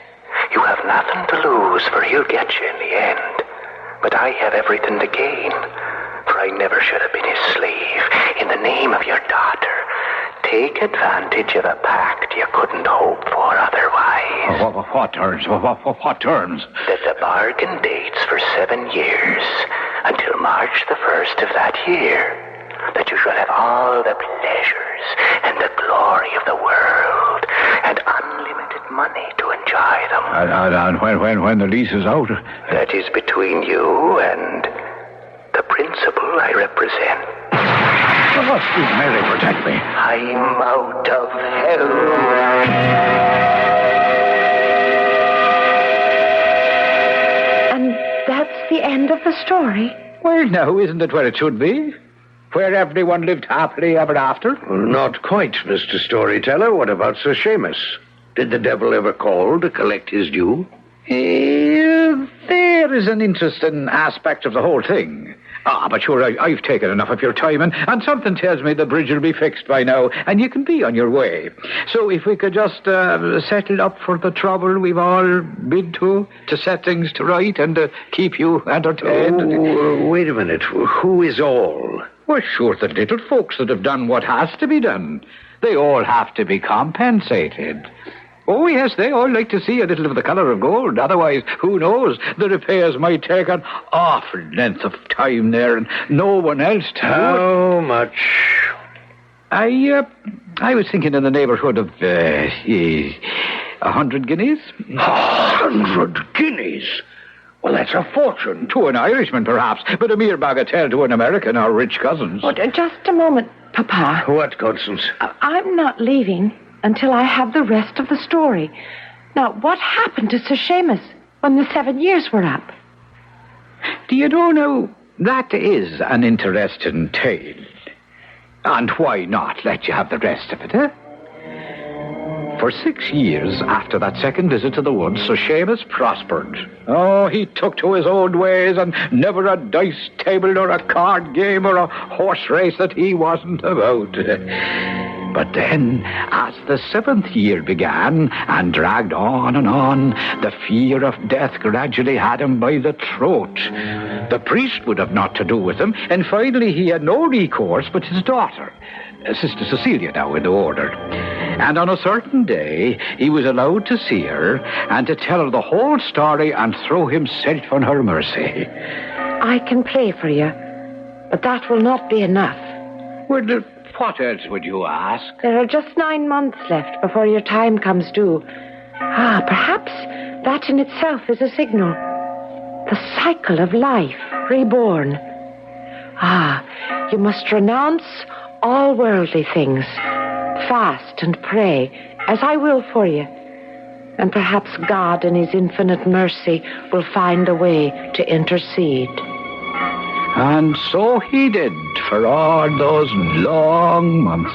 you have nothing to lose, for he'll get you in the end. But I have everything to gain, for I never should have been his slave. In the name of your daughter, take advantage of a pact you couldn't hope for otherwise. What terms? What terms? That the bargain dates for 7 years, until March the 1st of that year. That you shall have all the pleasures and the glory of the world, and unlimited money to enjoy them. And when the lease is out? That is between you and the principal I represent. Mary, protect me. I'm out of hell. And that's the end of the story? Well, now, isn't it where it should be? Where everyone lived happily ever after? Well, not quite, Mr. Storyteller. What about Sir Seamus? Did the devil ever call to collect his due? There is an interesting aspect of the whole thing. But sure, I've taken enough of your time, and something tells me the bridge will be fixed by now, and you can be on your way. So if we could just settle up for the trouble we've all been to set things to right and keep you entertained. Oh, wait a minute. Who is all? Well, sure, the little folks that have done what has to be done. They all have to be compensated. Oh, yes, they all like to see a little of the colour of gold. Otherwise, who knows, the repairs might take an awful length of time there, and no one else to do it. How much? I was thinking in the neighbourhood of 100 guineas. 100 guineas? Well, that's a fortune. To an Irishman, perhaps, but a mere bagatelle to an American or rich cousins. Oh, just a moment, Papa. What, Constance? I'm not leaving until I have the rest of the story. Now, what happened to Sir Seamus when the 7 years were up? Do you know now, that is an interesting tale. And why not let you have the rest of it, eh? For 6 years after that second visit to the woods, Sir Seamus prospered. Oh, he took to his old ways, and never a dice table or a card game or a horse race that he wasn't about. But then, as the 7th year began and dragged on and on, the fear of death gradually had him by the throat. The priest would have naught to do with him, and finally he had no recourse but his daughter, Sister Cecilia now in the order. And on a certain day, he was allowed to see her and to tell her the whole story and throw himself on her mercy. I can pray for you, but that will not be enough. Well, what else would you ask? There are just 9 months left before your time comes due. Perhaps that in itself is a signal. The cycle of life, reborn. You must renounce all worldly things. Fast and pray, as I will for you. And perhaps God in his infinite mercy will find a way to intercede. And so he did for all those long months.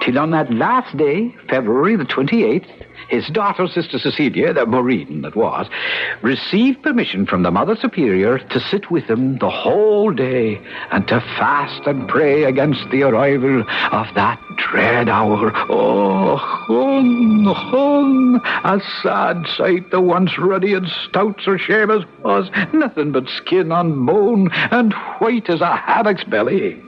Till on that last day, February the 28th, his daughter, Sister Cecilia, the Maureen that was, received permission from the Mother Superior to sit with him the whole day and to fast and pray against the arrival of that dread hour. Oh, hung, a sad sight the once ruddy and stout Sir Seamus was, nothing but skin on bone and white as a haddock's belly.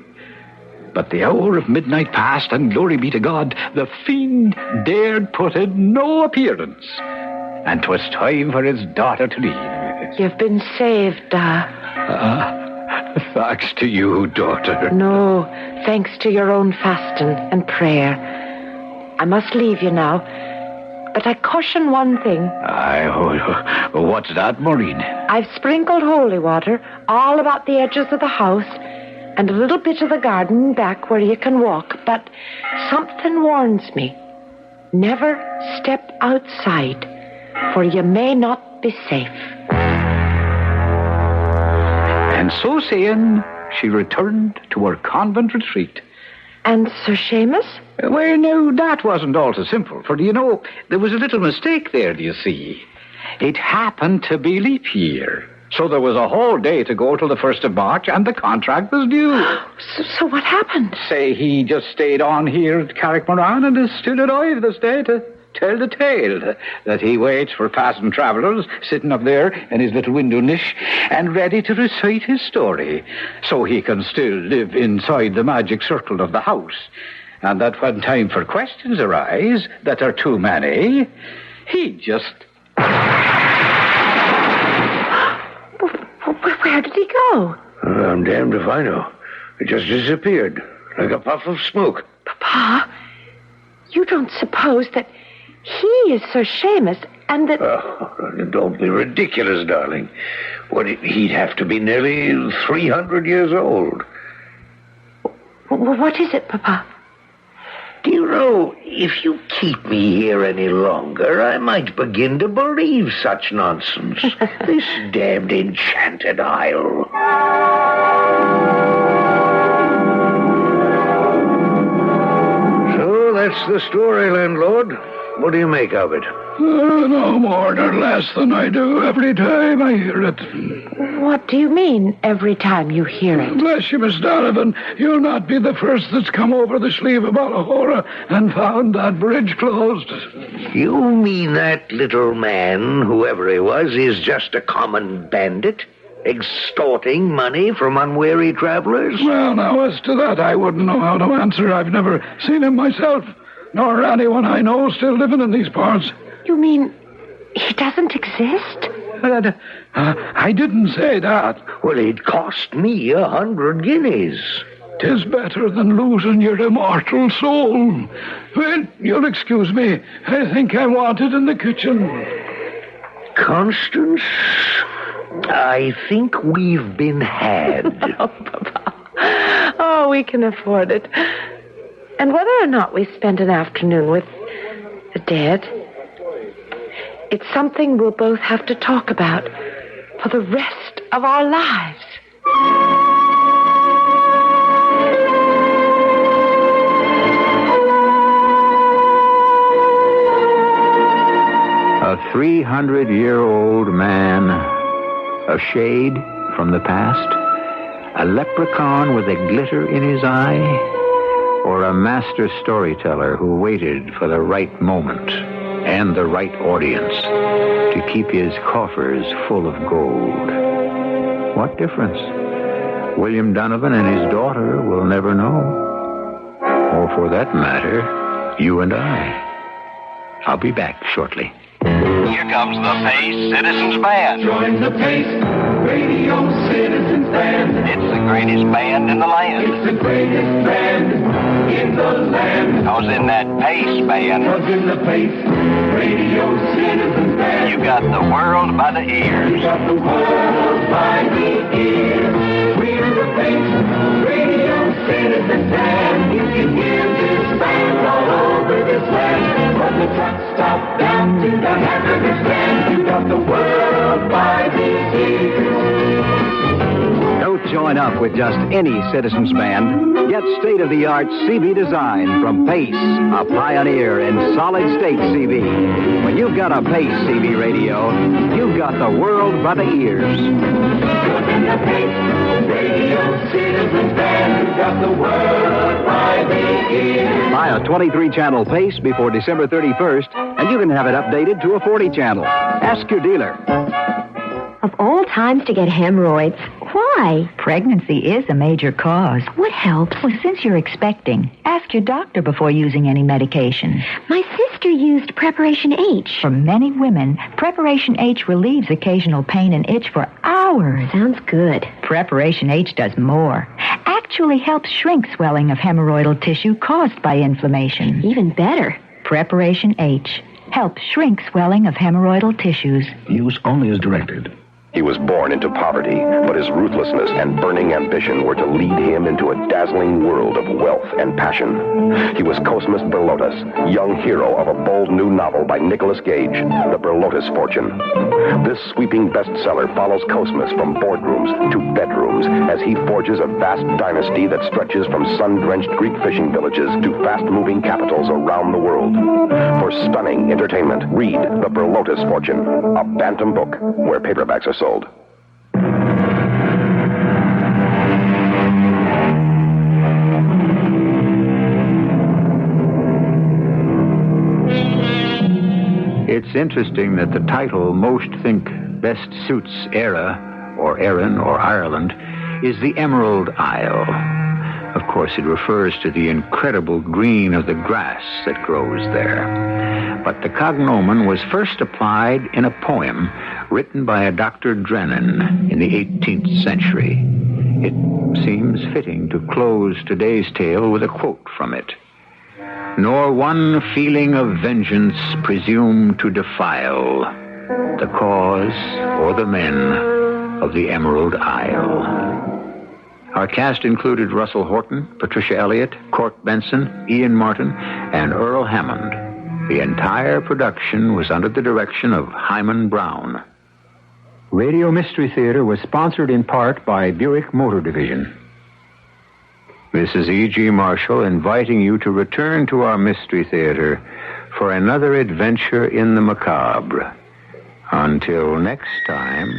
But the hour of midnight passed, and glory be to God, the fiend dared put in no appearance. And 'twas time for his daughter to leave. You've been saved, Thanks to you, daughter. No, thanks to your own fasting and prayer. I must leave you now. But I caution one thing. What's that, Maureen? I've sprinkled holy water all about the edges of the house and a little bit of the garden back where you can walk. But something warns me. Never step outside, for you may not be safe. And so saying, she returned to her convent retreat. And Sir Seamus? Well, no, that wasn't all so simple. For, there was a little mistake there, do you see? It happened to be leap year. So there was a whole day to go till the 1st of March, and the contract was due. So what happened? Say, he just stayed on here at Carrickmoran and is still alive this day to tell the tale that he waits for passing travellers sitting up there in his little window niche and ready to recite his story so he can still live inside the magic circle of the house. And that when time for questions arise that are too many, he just... Where did he go? I'm damned if I know. It just disappeared, like a puff of smoke. Papa, you don't suppose that he is Sir Seamus and that... Oh, don't be ridiculous, darling. He'd have to be nearly 300 years old. What is it, Papa? Do you know, if you keep me here any longer, I might begin to believe such nonsense. This damned enchanted isle. So that's the story, landlord. What do you make of it? No more nor less than I do every time I hear it. What do you mean, every time you hear it? Bless you, Miss Donovan, you'll not be the first that's come over the sleeve of Ballahora and found that bridge closed. You mean that little man, whoever he was, is just a common bandit? Extorting money from unwary travelers? Well, now, as to that, I wouldn't know how to answer. I've never seen him myself, nor anyone I know still living in these parts. You mean he doesn't exist? I didn't say that. Well, it cost me 100 guineas. 'Tis better than losing your immortal soul. Well, you'll excuse me. I think I want it in the kitchen. Constance, I think we've been had. Oh, Papa. Oh, we can afford it. And whether or not we spend an afternoon with the dead, it's something we'll both have to talk about for the rest of our lives. A 300-year-old man, a shade from the past, a leprechaun with a glitter in his eye, or a master storyteller who waited for the right moment and the right audience to keep his coffers full of gold. What difference? William Donovan and his daughter will never know. Or for that matter, you and I. I'll be back shortly. Here comes the Pace Citizens Band. Join the Pace Radio Citizens Band. It's the greatest band in the land. It's the greatest band in the land. Cause in that Pace Band. Cause in the Pace Radio Citizens Band. You got the world by the ears. You got the world by the ears. We're the Pace Radio Citizens Band. You can hear this band all over this land. From the truck stop down to the hamburger stand, you got the world by the ears. Don't join up with just any citizens band. Get state-of-the-art CB design from Pace, a pioneer in solid-state CB. When you've got a Pace CB radio, you've got the world by the ears. The Pace Radio Citizens Band, you've got the world by the ears. Buy a 23-channel Pace before December 31st, and you can have it updated to a 40-channel. Ask your dealer. Of all times to get hemorrhoids. Why? Pregnancy is a major cause. What helps? Well, since you're expecting, ask your doctor before using any medication. My sister used Preparation H. For many women, Preparation H relieves occasional pain and itch for hours hours. Sounds good. Preparation H does more. Actually helps shrink swelling of hemorrhoidal tissue caused by inflammation. Even better. Preparation H helps shrink swelling of hemorrhoidal tissues. Use only as directed. He was born into poverty, but his ruthlessness and burning ambition were to lead him into a dazzling world of wealth and passion. He was Cosmas Berlotas, young hero of a bold new novel by Nicholas Gage, The Berlotas Fortune. This sweeping bestseller follows Cosmas from boardrooms to bedrooms as he forges a vast dynasty that stretches from sun-drenched Greek fishing villages to fast-moving capitals around the world. For stunning entertainment, read The Berlotas Fortune, a Bantam book where paperbacks are sold. It's interesting that the title most think best suits Era, or Erin, or Ireland, is the Emerald Isle. Of course, it refers to the incredible green of the grass that grows there. But the cognomen was first applied in a poem written by a Dr. Drennan in the 18th century. It seems fitting to close today's tale with a quote from it. "Nor one feeling of vengeance presume to defile the cause or the men of the Emerald Isle." Our cast included Russell Horton, Patricia Elliott, Court Benson, Ian Martin, and Earl Hammond. The entire production was under the direction of Hyman Brown. Radio Mystery Theater was sponsored in part by Buick Motor Division. This is E.G. Marshall inviting you to return to our Mystery Theater for another adventure in the macabre. Until next time...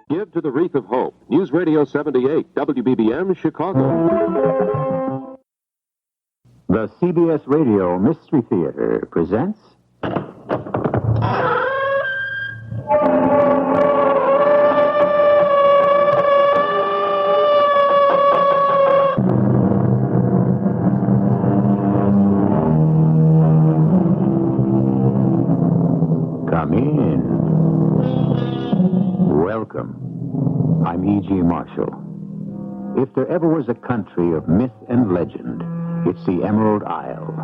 Give to the Wreath of Hope. News Radio 78, WBBM, Chicago. The CBS Radio Mystery Theater presents... Come in. Welcome. I'm E.G. Marshall. If there ever was a country of myth and legend, it's the Emerald Isle,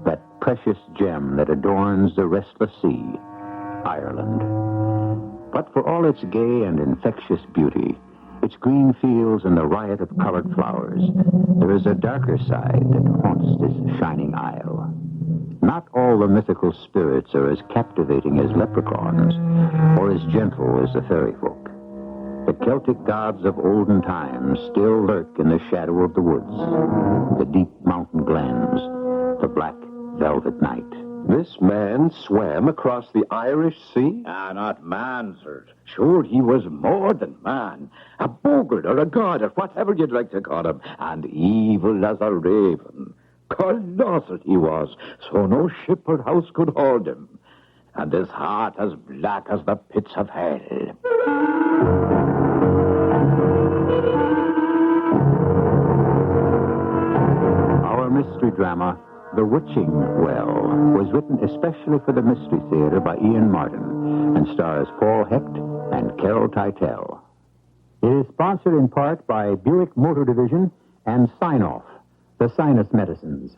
that precious gem that adorns the restless sea, Ireland. But for all its gay and infectious beauty, its green fields and the riot of colored flowers, there is a darker side that haunts this shining isle. Not all the mythical spirits are as captivating as leprechauns, or as gentle as the fairy folk. The Celtic gods of olden times still lurk in the shadow of the woods, the deep mountain glens, the black velvet night. This man swam across the Irish Sea? Ah, not man, sir. Sure, he was more than man. A bogle or a god or whatever you'd like to call him. And evil as a raven. Colossal he was, so no ship or house could hold him. And his heart as black as the pits of hell. Our mystery drama, The Witching Well, was written especially for the Mystery Theater by Ian Martin and stars Paul Hecht and Carol Teitel. It is sponsored in part by Buick Motor Division and Sign-Off, the sinus medicines.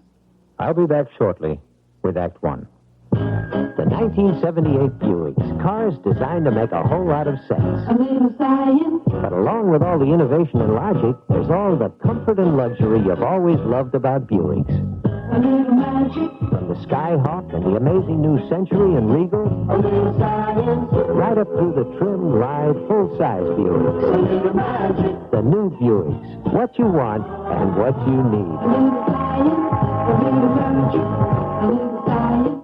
I'll be back shortly with Act One. The 1978 Buicks, cars designed to make a whole lot of sense. A little science. But along with all the innovation and logic, there's all the comfort and luxury you've always loved about Buicks. A little magic. From the Skyhawk and the amazing new Century and Regal. A little science. Right up through the trim, live, full-size Buicks. A little magic. The new Buicks. What you want and what you need. A little science. A little magic. A little science.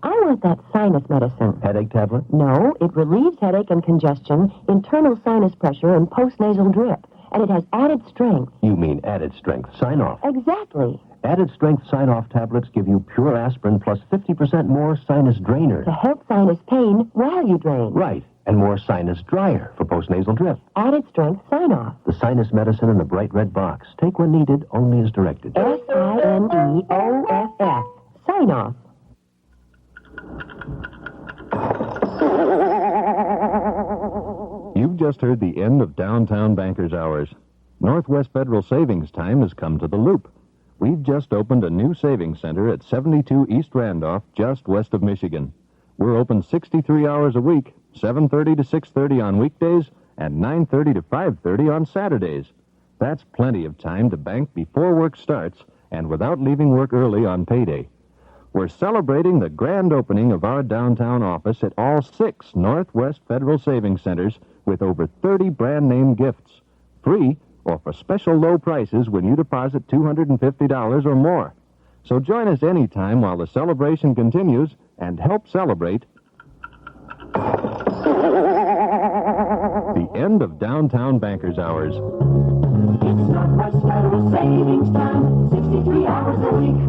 I want that sinus medicine. Headache tablet? No, it relieves headache and congestion, internal sinus pressure, and postnasal drip. And it has added strength. You mean added strength sign-off. Exactly. Added strength sign-off tablets give you pure aspirin plus 50% more sinus drainer. To help sinus pain while you drain. Right. And more sinus dryer for postnasal drip. Added strength sign-off. The sinus medicine in the bright red box. Take when needed, only as directed. SINEOFF. Sign-off. You've just heard the end of Downtown Bankers Hours. Northwest Federal Savings Time has come to the Loop. We've just opened a new savings center at 72 East Randolph, just west of Michigan. We're open 63 hours a week, 7:30 to 6:30 on weekdays, and 9:30 to 5:30 on Saturdays. That's plenty of time to bank before work starts and without leaving work early on payday. We're celebrating the grand opening of our downtown office at all 6 Northwest Federal Savings Centers with over 30 brand-name gifts, free or for special low prices when you deposit $250 or more. So join us anytime while the celebration continues and help celebrate the end of Downtown Bankers Hours. It's Northwest Federal Savings Time, 63 hours a week.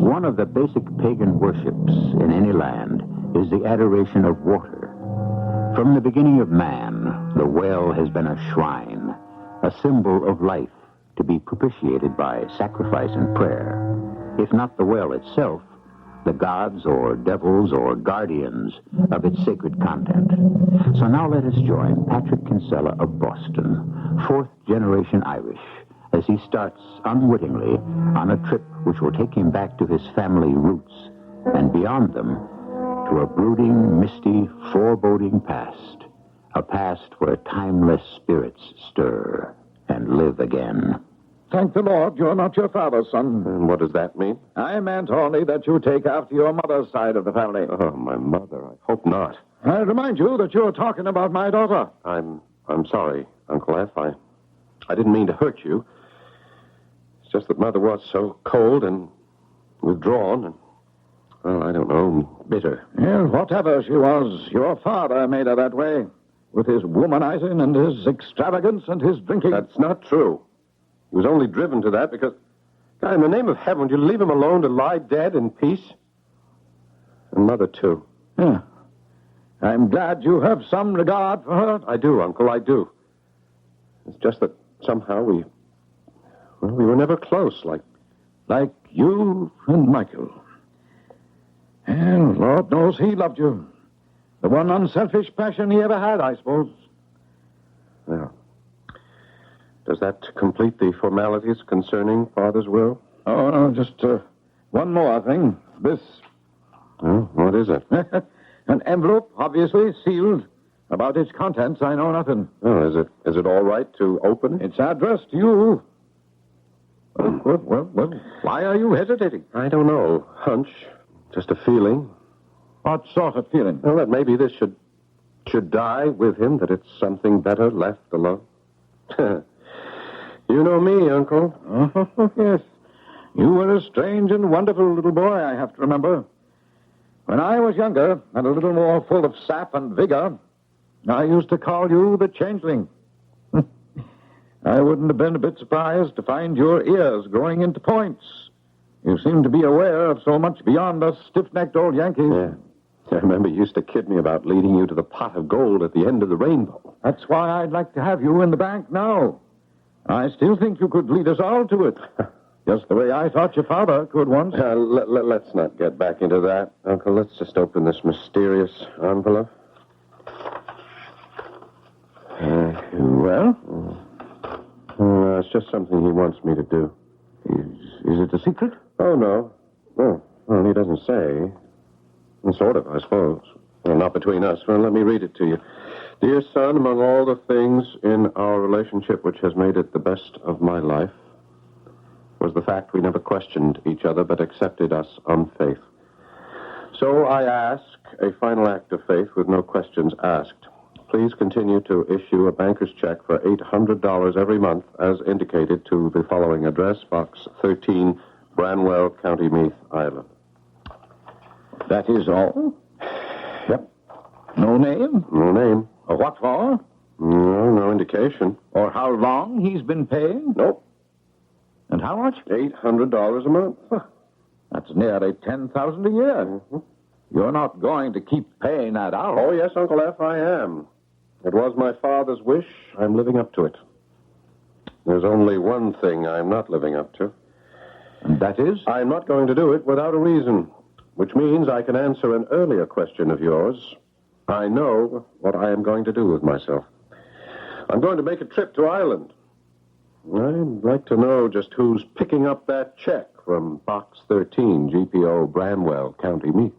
One of the basic pagan worships in any land is the adoration of water. From the beginning of man, the well has been a shrine, a symbol of life to be propitiated by sacrifice and prayer. If not the well itself, the gods or devils or guardians of its sacred content. So now let us join Patrick Kinsella of Boston, 4th-generation Irish, as he starts unwittingly on a trip which will take him back to his family roots and beyond them to a brooding, misty, foreboding past, a past where timeless spirits stir and live again. Thank the Lord you're not your father's son. And what does that mean? I meant only that you take after your mother's side of the family. Oh, my mother. I hope not. I remind you that you're talking about my daughter. I'm sorry, Uncle F. I didn't mean to hurt you. It's just that Mother was so cold and withdrawn and, well, I don't know, bitter. Yeah, whatever she was, your father made her that way. With his womanizing and his extravagance and his drinking. That's not true. He was only driven to that because... God, in the name of heaven, would you leave him alone to lie dead in peace? And Mother, too. Yeah. I'm glad you have some regard for her. I do, Uncle, I do. It's just that somehow we were never close, like you and Michael. And Lord knows he loved you. The one unselfish passion he ever had, I suppose. Well, does that complete the formalities concerning Father's will? Oh, no, just one more thing. This. Oh, what is it? An envelope, obviously sealed. About its contents, I know nothing. Oh, is it all right to open it? It's addressed to you. Well, why are you hesitating? I don't know. Hunch. Just a feeling. What sort of feeling? Well, that maybe this should die with him, that it's something better left alone. You know me, Uncle. Oh, yes. You were a strange and wonderful little boy, I have to remember. When I was younger and a little more full of sap and vigor, I used to call you the changeling. I wouldn't have been a bit surprised to find your ears growing into points. You seem to be aware of so much beyond us stiff-necked old Yankees. Yeah. I remember you used to kid me about leading you to the pot of gold at the end of the rainbow. That's why I'd like to have you in the bank now. I still think you could lead us all to it. Just the way I thought your father could once. Let's not get back into that, Uncle. Let's just open this mysterious envelope. Well? It's just something he wants me to do. Is it a secret? Oh, no. Well, he doesn't say. Sort of, I suppose. Well, not between us. Well, let me read it to you. Dear son, among all the things in our relationship which has made it the best of my life was the fact we never questioned each other but accepted us on faith. So I ask a final act of faith with no questions asked. Please continue to issue a banker's check for $800 every month as indicated to the following address, Box 13, Branwell, County Meath, Ireland. That is all? Yep. No name? No name. What for? No indication. Or how long he's been paying? Nope. And how much? $800 a month. That's nearly $10,000 a year. Mm-hmm. You're not going to keep paying that out. Oh, yes, Uncle F, I am. It was my father's wish. I'm living up to it. There's only one thing I'm not living up to. And that is? I'm not going to do it without a reason, which means I can answer an earlier question of yours. I know what I am going to do with myself. I'm going to make a trip to Ireland. I'd like to know just who's picking up that check from Box 13, GPO, Branwell, County Meath.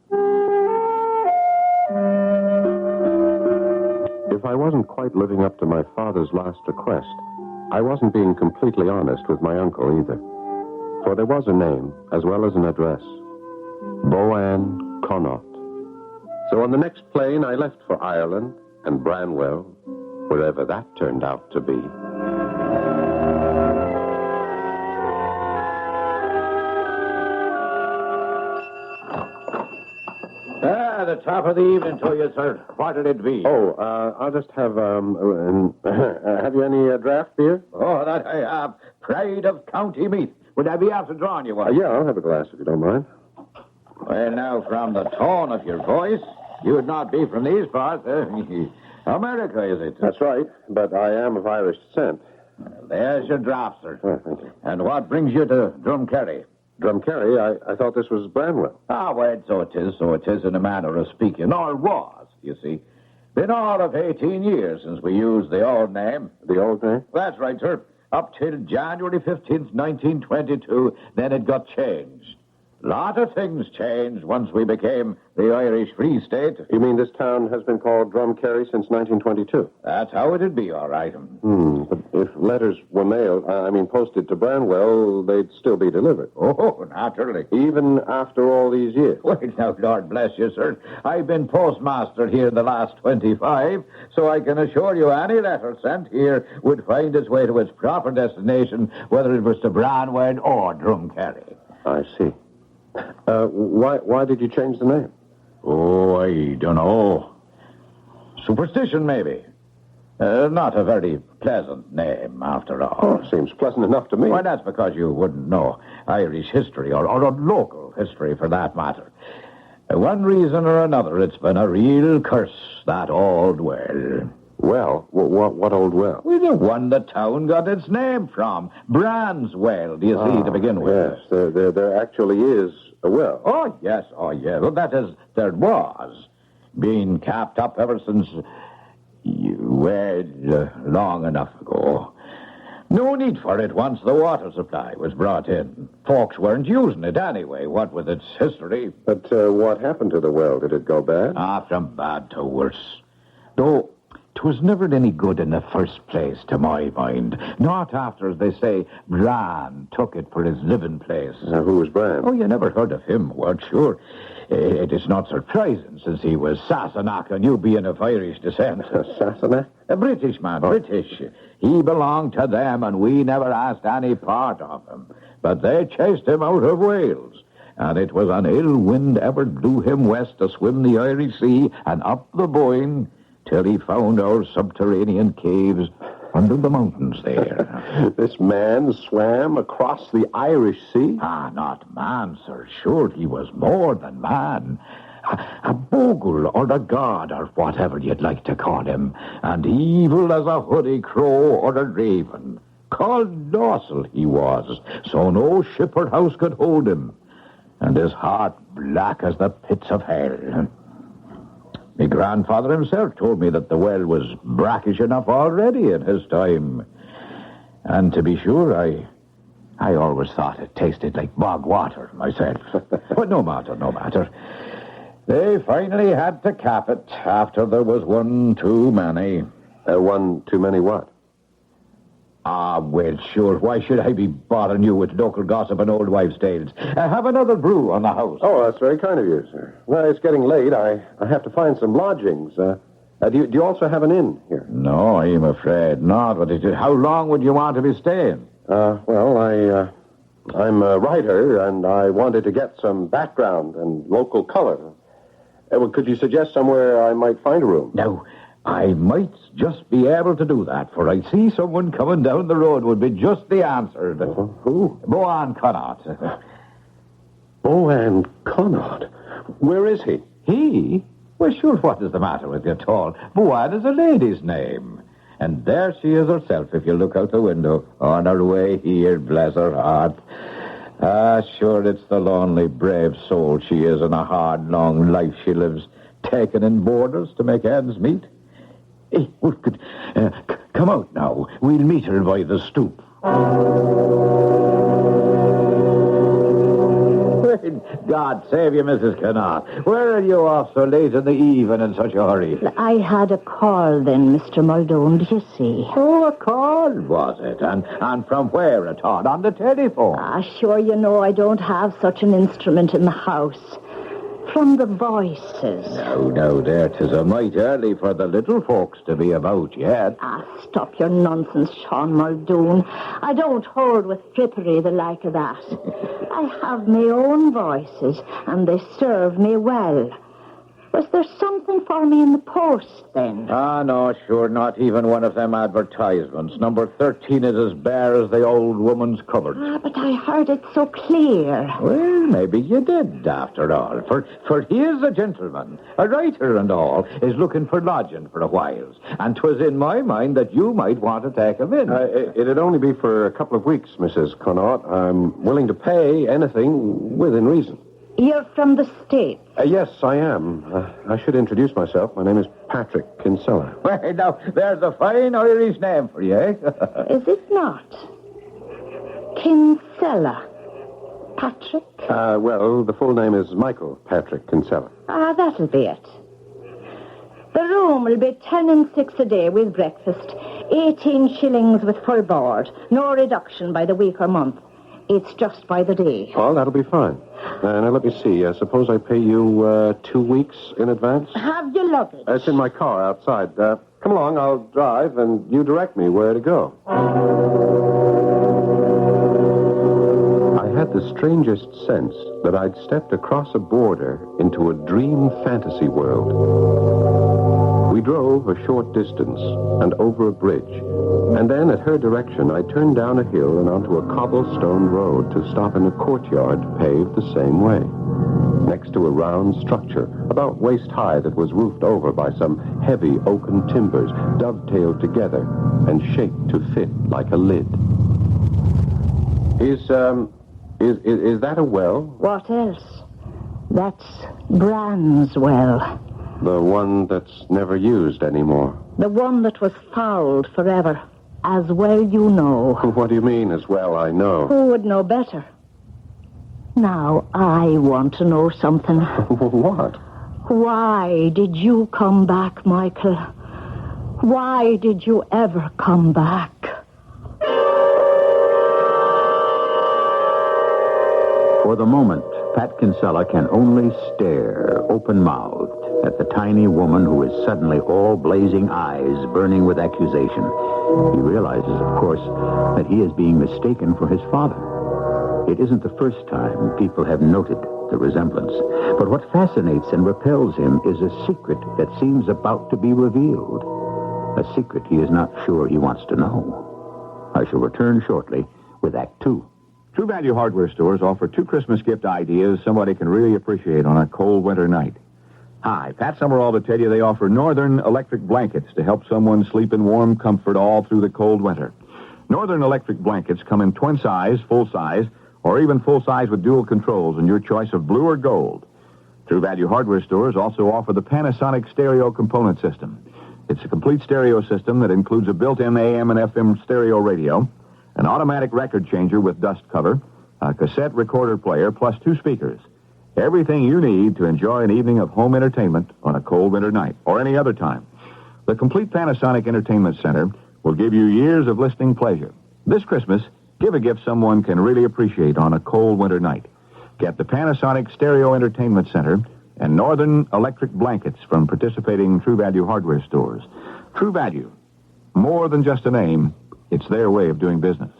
If I wasn't quite living up to my father's last request, I wasn't being completely honest with my uncle either. For there was a name, as well as an address. Boann Connaught. So on the next plane, I left for Ireland and Branwell, wherever that turned out to be. The top of the evening to you, sir. What'll it be? Oh, I'll just have, have you any draft beer? Oh, that I have. Pride of County Meath. Would I be after drawing you one? Yeah, I'll have a glass if you don't mind. Well, now, from the tone of your voice, you would not be from these parts. America, is it? That's right, but I am of Irish descent. Well, there's your draft, sir. Oh, thank you. And what brings you to Drumcarry? Drumcarry? I thought this was Branwell. Ah, well, so it is in a manner of speaking. Or was, you see. Been all of 18 years since we used the old name. The old name? That's right, sir. Up till January 15th, 1922, then it got changed. A lot of things changed once we became the Irish Free State. You mean this town has been called Drumcarry since 1922? That's how it'd be, all right. But if letters were posted to Branwell, they'd still be delivered. Oh, naturally. Even after all these years? Well, now, Lord bless you, sir. I've been postmaster here the last 25, so I can assure you any letter sent here would find its way to its proper destination, whether it was to Branwell or Drumcarry. I see. Why did you change the name? Oh, I don't know. Superstition, maybe. Not a very pleasant name, after all. Oh, seems pleasant enough to me. Why, that's because you wouldn't know Irish history, or local history, for that matter. One reason or another, it's been a real curse, that old well. Well? What old well? Well, the one the town got its name from. Brand's Well, do you see, to begin with. Yes, there actually is a well. Oh, yes, Well, that is, there was. Been capped up ever since, long enough ago. No need for it once the water supply was brought in. Folks weren't using it anyway, what with its history. But what happened to the well? Did it go bad? From bad to worse. Though 'twas never any good in the first place, to my mind. Not after, as they say, Bran took it for his living place. Who was Bran? Oh, you never heard of him, weren't sure? It is not surprising, since he was Sassenach, and you being of Irish descent. Sassenach? A British man, British. He belonged to them, and we never asked any part of him. But they chased him out of Wales. And it was an ill wind ever blew him west to swim the Irish Sea and up the Boyne, till he found our subterranean caves under the mountains there. This man swam across the Irish Sea? Not man, sir. Sure, he was more than man. A bogle or a god or whatever you'd like to call him, and evil as a hoodie crow or a raven. Colossal he was, so no ship or house could hold him, and his heart black as the pits of hell. My grandfather himself told me that the well was brackish enough already in his time. And to be sure, I always thought it tasted like bog water myself. But no matter. They finally had to cap it after there was one too many. One too many what? Ah, well, sure. Why should I be bothering you with local gossip and old wives' tales? Have another brew on the house. Oh, that's very kind of you, sir. Well, it's getting late. I have to find some lodgings. Do you also have an inn here? No, I'm afraid not. How long would you want to be staying? Well, I'm a writer, and I wanted to get some background and local color. Could you suggest somewhere I might find a room? No, I might just be able to do that, for I see someone coming down the road would be just the answer. Who? Boan Connaught. Boan Connaught? Where is he? He? Well, sure, what is the matter with you at all? Boan is a lady's name. And there she is herself, if you look out the window, on her way here, bless her heart. Ah, sure, it's the lonely, brave soul she is, and a hard, long life she lives, taken in boarders to make ends meet. Hey, come out now. We'll meet her by the stoop. God save you, Mrs. Connaught. Where are you off so late in the eve and in such a hurry? I had a call then, Mr. Muldoon, do you see? Oh, a call, was it? And from where at all? On the telephone? Sure, you know I don't have such an instrument in the house. From the voices. No, there, 'tis a mite early for the little folks to be about yet. Stop your nonsense, Sean Muldoon. I don't hold with frippery the like of that. I have my own voices, and they serve me well. Was there something for me in the post, then? No, sure, not even one of them advertisements. Number 13 is as bare as the old woman's cupboard. But I heard it so clear. Well, maybe you did, after all. For he is a gentleman, a writer and all, is looking for lodging for a while. And 'twas in my mind that you might want to take him in. It'd only be for a couple of weeks, Mrs. Connaught. I'm willing to pay anything within reason. You're from the States? Yes, I am. I should introduce myself. My name is Patrick Kinsella. Well, now, there's a fine Irish name for you, eh? Is it not? Kinsella. Patrick? Well, the full name is Michael Patrick Kinsella. That'll be it. The room will be 10 and 6 a day with breakfast, 18 shillings with full board. No reduction by the week or month. It's just by the day. Oh, that'll be fine. Now, let me see. Suppose I pay you 2 weeks in advance? Have your luggage? It's in my car outside. Come along, I'll drive, and you direct me where to go. I had the strangest sense that I'd stepped across a border into a dream fantasy world. We drove a short distance and over a bridge, and then at her direction I turned down a hill and onto a cobblestone road to stop in a courtyard paved the same way, next to a round structure about waist high that was roofed over by some heavy oaken timbers dovetailed together and shaped to fit like a lid. Is that a well? What else? That's Bran's well. The one that's never used anymore. The one that was fouled forever. As well you know. What do you mean, as well I know? Who would know better? Now, I want to know something. What? Why did you come back, Michael? Why did you ever come back? For the moment, Pat Kinsella can only stare, open-mouthed, at the tiny woman who is suddenly all blazing eyes, burning with accusation. He realizes, of course, that he is being mistaken for his father. It isn't the first time people have noted the resemblance. But what fascinates and repels him is a secret that seems about to be revealed. A secret he is not sure he wants to know. I shall return shortly with Act 2. True Value hardware stores offer 2 Christmas gift ideas somebody can really appreciate on a cold winter night. Hi, Pat Summerall to tell you they offer Northern electric blankets to help someone sleep in warm comfort all through the cold winter. Northern electric blankets come in twin size, full size, or even full size with dual controls in your choice of blue or gold. True Value hardware stores also offer the Panasonic stereo component system. It's a complete stereo system that includes a built-in AM and FM stereo radio, an automatic record changer with dust cover, a cassette recorder player, plus 2 speakers. Everything you need to enjoy an evening of home entertainment on a cold winter night or any other time. The complete Panasonic Entertainment Center will give you years of listening pleasure. This Christmas, give a gift someone can really appreciate on a cold winter night. Get the Panasonic Stereo Entertainment Center and Northern Electric blankets from participating True Value hardware stores. True Value, more than just a name, it's their way of doing business.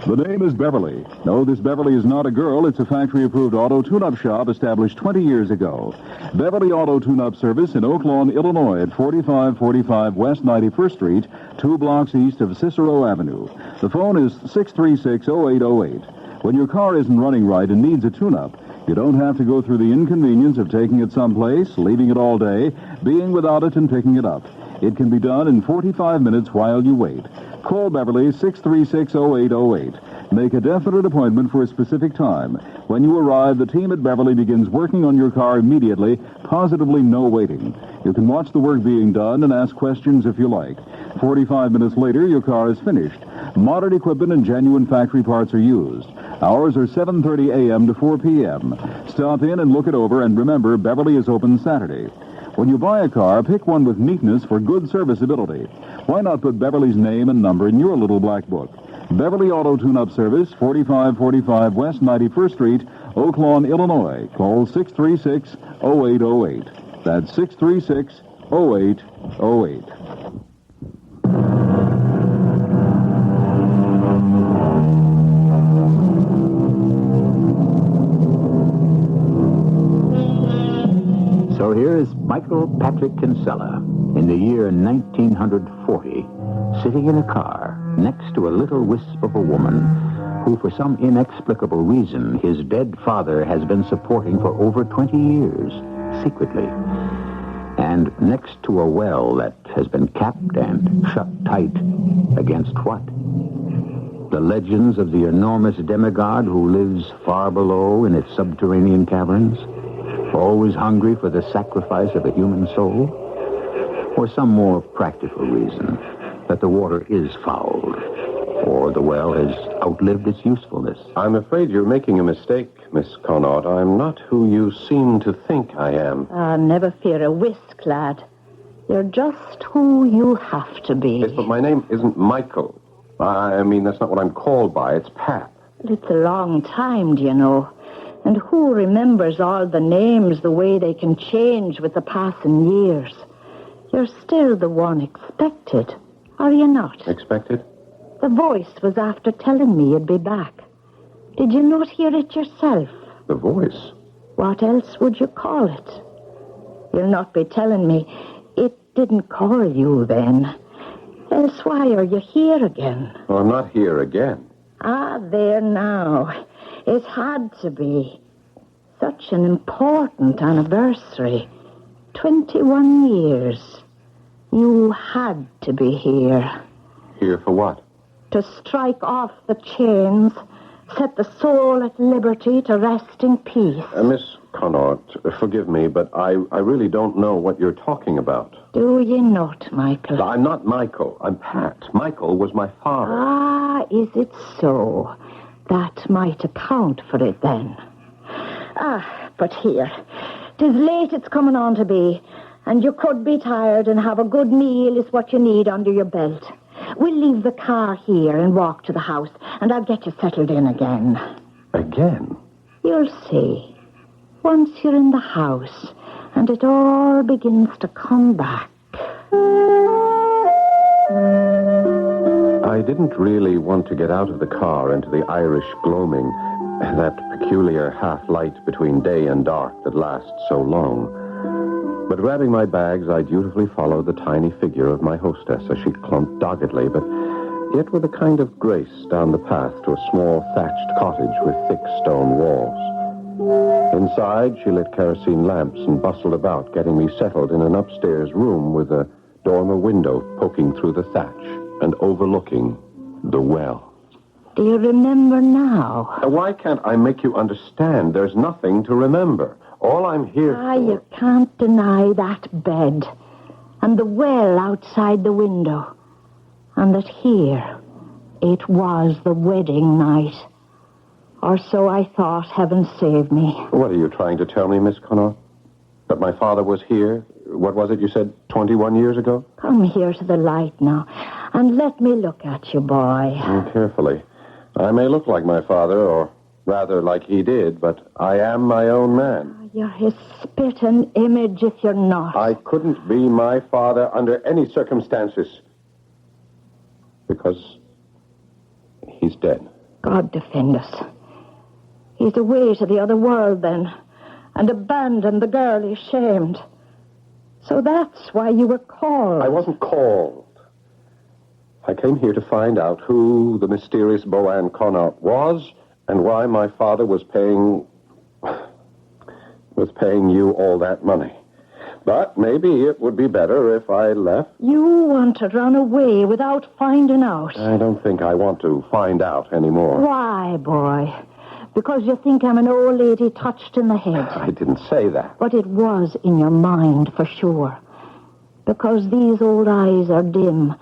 The name is Beverly. No, this Beverly is not a girl. It's a factory-approved auto tune-up shop established 20 years ago. Beverly Auto Tune-Up Service in Oak Lawn, Illinois at 4545 West 91st Street, 2 blocks east of Cicero Avenue. The phone is 636-0808. When your car isn't running right and needs a tune-up, you don't have to go through the inconvenience of taking it someplace, leaving it all day, being without it and picking it up. It can be done in 45 minutes while you wait. Call Beverly 636-0808. Make a definite appointment for a specific time. When you arrive, the team at Beverly begins working on your car immediately, positively no waiting. You can watch the work being done and ask questions if you like. 45 minutes later, your car is finished. Modern equipment and genuine factory parts are used. Hours are 7:30 a.m. to 4 p.m. Stop in and look it over, and remember, Beverly is open Saturday. When you buy a car, pick one with neatness for good serviceability. Why not put Beverly's name and number in your little black book? Beverly Auto Tune-Up Service, 4545 West 91st Street, Oak Lawn, Illinois. Call 636-0808. That's 636-0808. So here is Michael Patrick Kinsella in the year 1940, sitting in a car next to a little wisp of a woman who, for some inexplicable reason, his dead father has been supporting for over 20 years, secretly. And next to a well that has been capped and shut tight against what? The legends of the enormous demigod who lives far below in its subterranean caverns? Always hungry for the sacrifice of a human soul? Or some more practical reason that the water is fouled, or the well has outlived its usefulness? I'm afraid you're making a mistake, Miss Connaught. I'm not who you seem to think I am. Never fear a whisk, lad. You're just who you have to be. Yes, but my name isn't Michael. I mean, that's not what I'm called by. It's Pat. It's a long time, do you know? And who remembers all the names the way they can change with the passing years? You're still the one expected, are you not? Expected? The voice was after telling me you'd be back. Did you not hear it yourself? The voice? What else would you call it? You'll not be telling me it didn't call you then. Else why are you here again? Well, I'm not here again. Ah, there now. It had to be. Such an important anniversary. 21 years. You had to be here. Here for what? To strike off the chains, set the soul at liberty to rest in peace. Miss Connaught, forgive me, but I really don't know what you're talking about. Do you not, Michael? I'm not Michael. I'm Pat. Michael was my father. Ah, is it so? That might account for it then. But here. 'Tis late it's coming on to be, and you could be tired, and have a good meal is what you need under your belt. We'll leave the car here and walk to the house, and I'll get you settled in again. Again? You'll see. Once you're in the house, and it all begins to come back. I didn't really want to get out of the car into the Irish gloaming, that peculiar half-light between day and dark that lasts so long. But grabbing my bags, I dutifully followed the tiny figure of my hostess as she clumped doggedly, but yet with a kind of grace down the path to a small thatched cottage with thick stone walls. Inside, she lit kerosene lamps and bustled about, getting me settled in an upstairs room with a dormer window poking through the thatch and overlooking the well. Do you remember now? Why can't I make you understand? There's nothing to remember. All I'm here for... You can't deny that bed and the well outside the window, and that here it was the wedding night. Or so I thought. Heaven save me. What are you trying to tell me, Miss Connaught? That my father was here? What was it you said, 21 years ago? Come here to the light now, and let me look at you, boy. Carefully. I may look like my father, or rather like he did, but I am my own man. You're his spitting image if you're not. I couldn't be my father under any circumstances. Because he's dead. God defend us. He's away to the other world, then, and abandoned the girl he shamed. So that's why you were called. I wasn't called. I came here to find out who the mysterious Boann Connaught was and why my father was paying you all that money. But maybe it would be better if I left. You want to run away without finding out. I don't think I want to find out anymore. Why, boy? Because you think I'm an old lady touched in the head. I didn't say that. But it was in your mind, for sure. Because these old eyes are dim,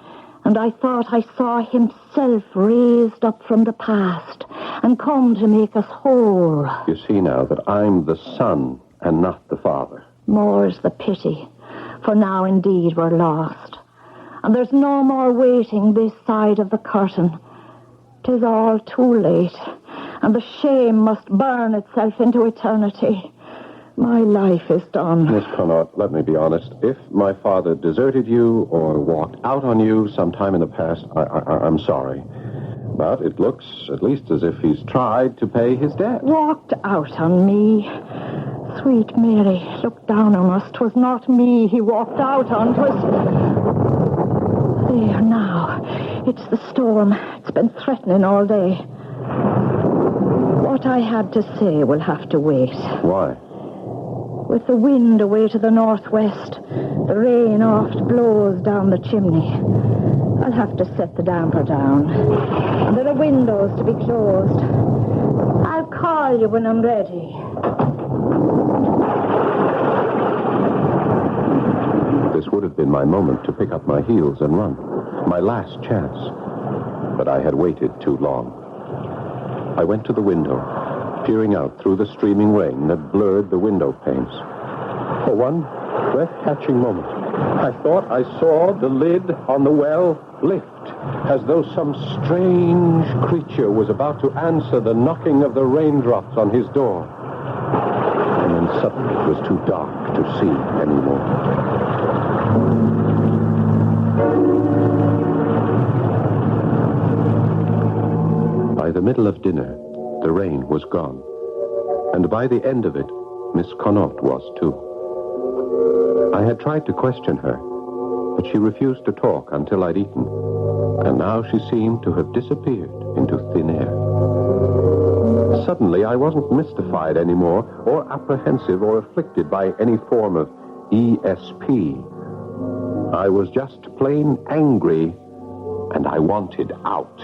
and I thought I saw himself raised up from the past and come to make us whole. You see now that I'm the son and not the father. More's the pity, for now indeed we're lost. And there's no more waiting this side of the curtain. 'Tis all too late, and the shame must burn itself into eternity. My life is done. Miss Connaught, let me be honest. If my father deserted you or walked out on you sometime in the past, I'm sorry. But it looks at least as if he's tried to pay his debt. Walked out on me? Sweet Mary, look down on us. 'Twas not me he walked out on. 'Twas... There now. It's the storm. It's been threatening all day. What I had to say will have to wait. Why? With the wind away to the northwest, the rain oft blows down the chimney. I'll have to set the damper down. And there are windows to be closed. I'll call you when I'm ready. This would have been my moment to pick up my heels and run. My last chance. But I had waited too long. I went to the window, peering out through the streaming rain that blurred the window panes. For one breath-catching moment, I thought I saw the lid on the well lift, as though some strange creature was about to answer the knocking of the raindrops on his door. And then suddenly it was too dark to see anymore. By the middle of dinner, the rain was gone. And by the end of it, Miss Connaught was too. I had tried to question her, but she refused to talk until I'd eaten. And now she seemed to have disappeared into thin air. Suddenly, I wasn't mystified anymore, or apprehensive or afflicted by any form of ESP. I was just plain angry, and I wanted out.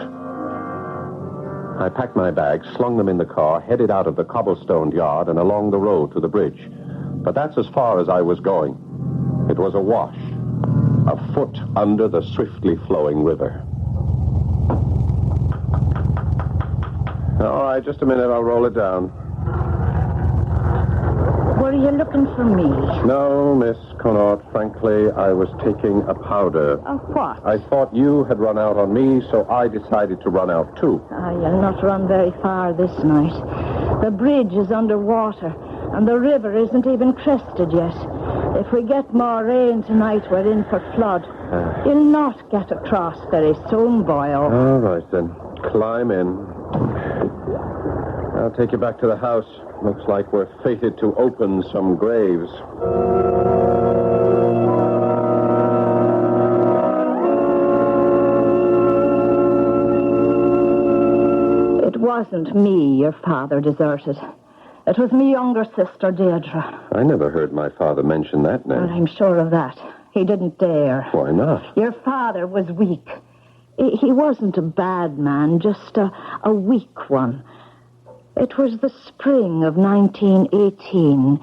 I packed my bags, slung them in the car, headed out of the cobblestoned yard and along the road to the bridge. But that's as far as I was going. It was awash, a foot under the swiftly flowing river. All right, just a minute, I'll roll it down. Were you looking for me? No, Miss Connaught, frankly, I was taking a powder. Of what? I thought you had run out on me, so I decided to run out too. You'll not run very far this night. The bridge is underwater, and the river isn't even crested yet. If we get more rain tonight, we're in for flood. You'll not get across very soon, boyo. All right, then. Climb in. I'll take you back to the house. Looks like we're fated to open some graves. It wasn't me your father deserted. It was me younger sister, Deirdre. I never heard my father mention that name. Well, I'm sure of that. He didn't dare. Why not? Your father was weak. He wasn't a bad man, just a weak one. It was the spring of 1918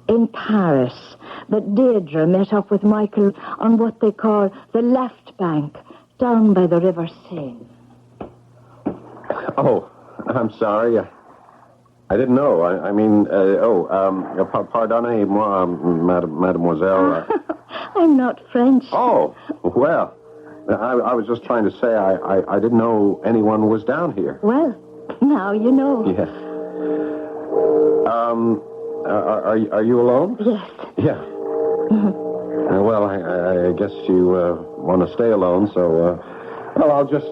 in Paris that Deirdre met up with Michael on what they call the left bank, down by the River Seine. Oh, I'm sorry. I didn't know. Pardonnez-moi, mademoiselle. I'm not French. Oh, well, I was just trying to say I didn't know anyone was down here. Well, now you know. Yeah. Are you alone? Yes. Yeah. Well, I guess you want to stay alone, so, well, I'll just,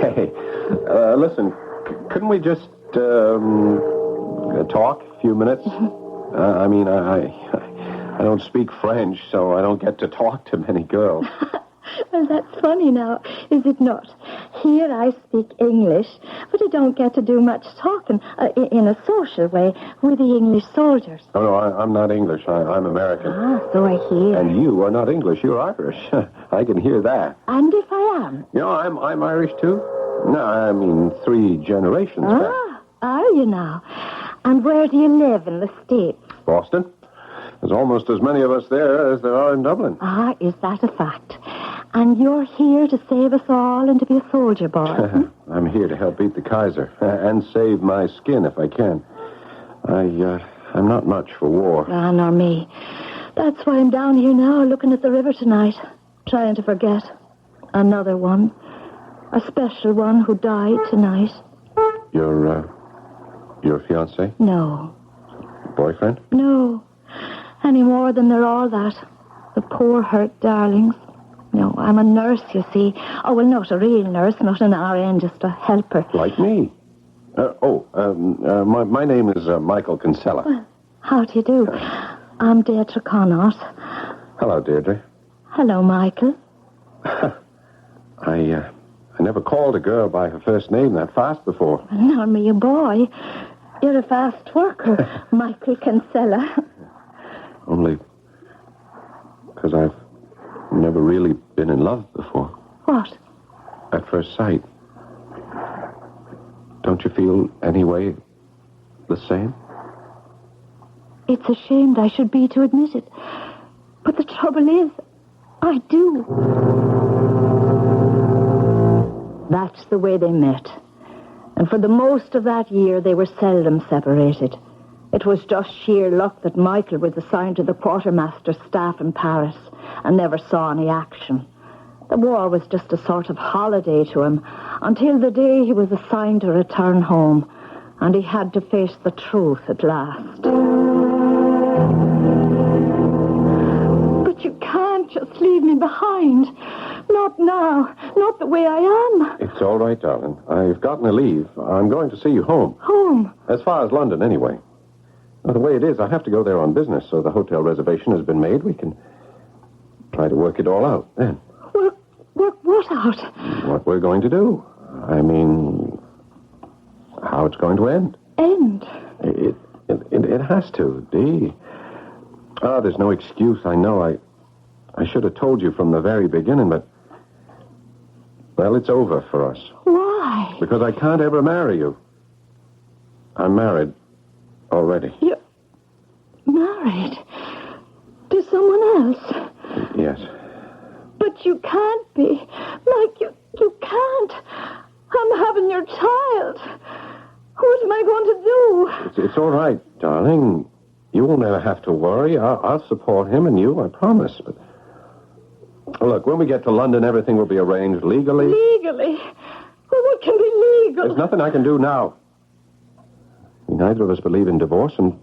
hey, listen, couldn't we just, talk a few minutes? I don't speak French, so I don't get to talk to many girls. Well, that's funny now, is it not? Here I speak English, but I don't get to do much talking in a social way with the English soldiers. Oh, no, I'm not English. I'm American. Ah, so I hear. And you are not English. You're Irish. I can hear that. And if I am? You know, I'm Irish, too. No, I mean 3 generations back. Are you now? And where do you live in the States? Boston. There's almost as many of us there as there are in Dublin. Ah, is that a fact? And you're here to save us all and to be a soldier boy? I'm here to help beat the Kaiser and save my skin if I can. I'm not much for war. Ah, nor me. That's why I'm down here now, looking at the river tonight, trying to forget. Another one. A special one who died tonight. Your fiancé? No. Boyfriend? No. Any more than they're all that. The poor hurt darlings. No, I'm a nurse, you see. Oh, well, not a real nurse, not an RN, just a helper. Like me. My name is Michael Kinsella. Well, how do you do? I'm Deirdre Connaught. Hello, Deirdre. Hello, Michael. I never called a girl by her first name that fast before. Nor me a boy. You're a fast worker, Michael Kinsella. Only because I've never really been in love before. What? At first sight. Don't you feel any way the same? It's ashamed I should be to admit it. But the trouble is, I do. That's the way they met. And for the most of that year, they were seldom separated. It was just sheer luck that Michael was assigned to the quartermaster's staff in Paris and never saw any action. The war was just a sort of holiday to him until the day he was assigned to return home, and he had to face the truth at last. But you can't just leave me behind. Not now. Not the way I am. It's all right, darling. I've gotten a leave. I'm going to see you home. Home? As far as London, anyway. Well, the way it is, I have to go there on business, so the hotel reservation has been made. We can try to work it all out then. Work what out? What we're going to do. I mean, how it's going to end. End? It has to, Dee. Oh, there's no excuse, I know. I should have told you from the very beginning, but... Well, it's over for us. Why? Because I can't ever marry you. I'm married already. You're married? To someone else? Yes. But you can't be. Mike, you can't. I'm having your child. What am I going to do? It's all right, darling. You will never have to worry. I'll support him and you, I promise. But look, when we get to London, everything will be arranged legally. Legally? Well, what can be legal? There's nothing I can do now. Neither of us believe in divorce, and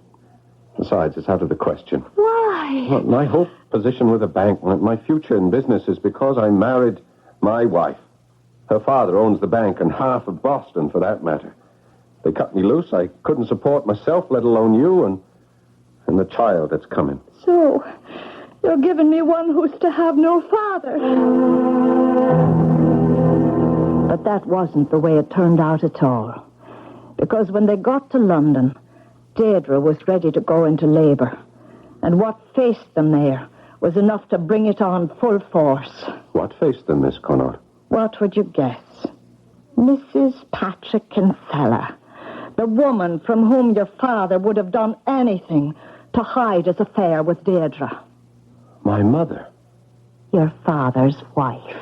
besides, it's out of the question. Why? Well, my whole position with the bank, my future in business is because I married my wife. Her father owns the bank and half of Boston, for that matter. They cut me loose. I couldn't support myself, let alone you, and the child that's coming. So, you're giving me one who's to have no father. But that wasn't the way it turned out at all. Because when they got to London, Deirdre was ready to go into labor. And what faced them there was enough to bring it on full force. What faced them, Miss Connaught? What would you guess? Mrs. Patrick Kinsella. The woman from whom your father would have done anything to hide his affair with Deirdre. My mother? Your father's wife.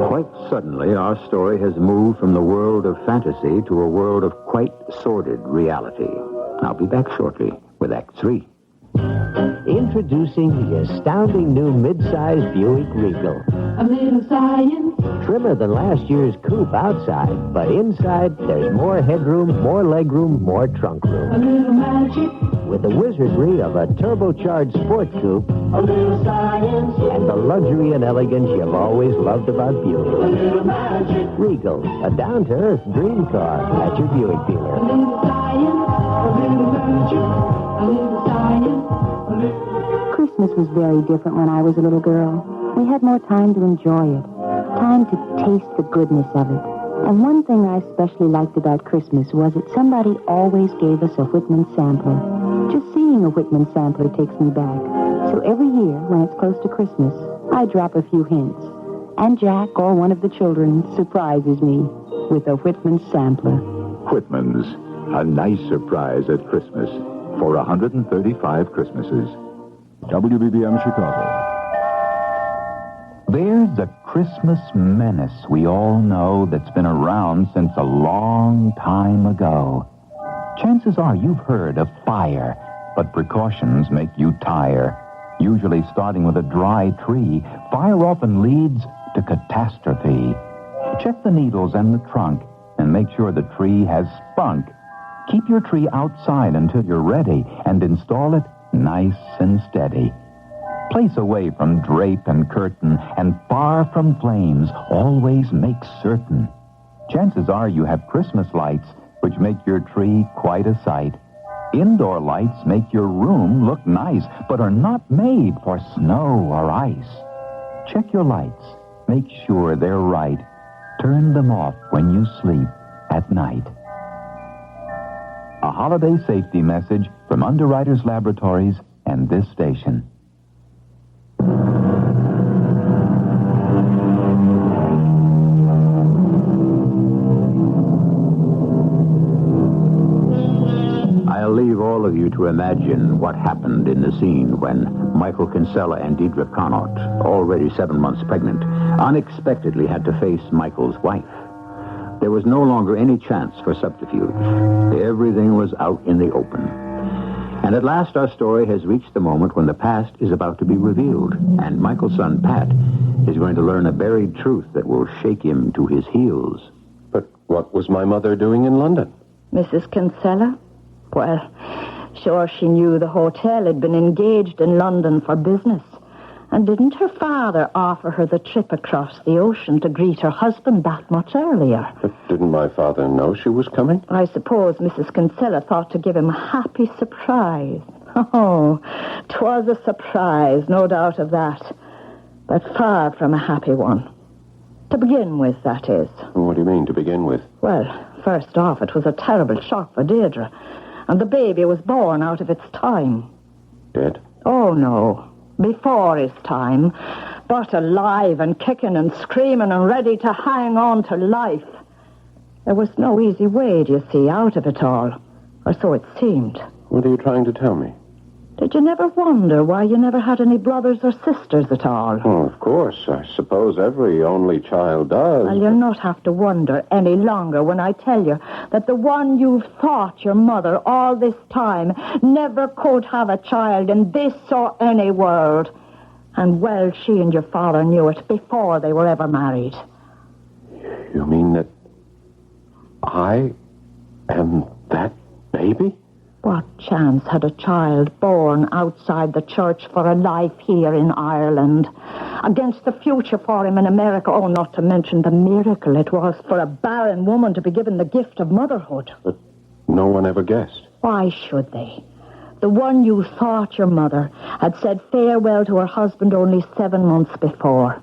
Quite Suddenly, our story has moved from the world of fantasy to a world of quite sordid reality. I'll be back shortly with Act 3. Introducing the astounding new mid-size Buick Regal. A little science. Trimmer than last year's coupe outside, but inside there's more headroom, more legroom, more trunk room. A little magic. With the wizardry of a turbocharged sport coupe. A little science. And the luxury and elegance you've always loved about Buick. A little magic. Regal, a down-to-earth dream car at your Buick dealer. A little science. A little magic. A little science. A little... Christmas was very different when I was a little girl. We had more time to enjoy it, time to taste the goodness of it. And one thing I especially liked about Christmas was that somebody always gave us a Whitman sampler. Just seeing a Whitman sampler takes me back. So every year, when it's close to Christmas, I drop a few hints. And Jack, or one of the children, surprises me with a Whitman sampler. Whitman's, a nice surprise at Christmas for 135 Christmases. WBBM Chicago. There's a Christmas menace we all know that's been around since a long time ago. Chances are you've heard of fire, but precautions make you tire. Usually starting with a dry tree, fire often leads to catastrophe. Check the needles and the trunk and make sure the tree has spunk. Keep your tree outside until you're ready and install it nice and steady. Place away from drape and curtain and far from flames. Always make certain. Chances are you have Christmas lights, which make your tree quite a sight. Indoor lights make your room look nice, but are not made for snow or ice. Check your lights. Make sure they're right. Turn them off when you sleep at night. A holiday safety message from Underwriters Laboratories and this station. I'll leave all of you to imagine what happened in the scene when Michael Kinsella and Deidre Connaught, already 7 months pregnant, unexpectedly had to face Michael's wife. There was no longer any chance for subterfuge. Everything was out in the open. And at last our story has reached the moment when the past is about to be revealed, and Michael's son, Pat, is going to learn a buried truth that will shake him to his heels. But what was my mother doing in London? Mrs. Kinsella? Well, sure she knew the hotel had been engaged in London for business. And didn't her father offer her the trip across the ocean to greet her husband that much earlier? But didn't my father know she was coming? I suppose Mrs. Kinsella thought to give him a happy surprise. Oh, 'twas a surprise, no doubt of that. But far from a happy one. To begin with, that is. What do you mean, to begin with? Well, first off, it was a terrible shock for Deirdre. And the baby was born out of its time. Dead? Oh, no. Before his time, but alive and kicking and screaming and ready to hang on to life. There was no easy way, do you see, out of it all. Or so it seemed. What are you trying to tell me? Did you never wonder why you never had any brothers or sisters at all? Oh, of course. I suppose every only child does. Well, you'll not have to wonder any longer when I tell you that the one you've thought your mother all this time never could have a child in this or any world. And, well, she and your father knew it before they were ever married. You mean that I am that baby? What chance had a child born outside the church for a life here in Ireland? Against the future for him in America, oh, not to mention the miracle it was for a barren woman to be given the gift of motherhood. But no one ever guessed. Why should they? The one you thought your mother had said farewell to her husband only 7 months before.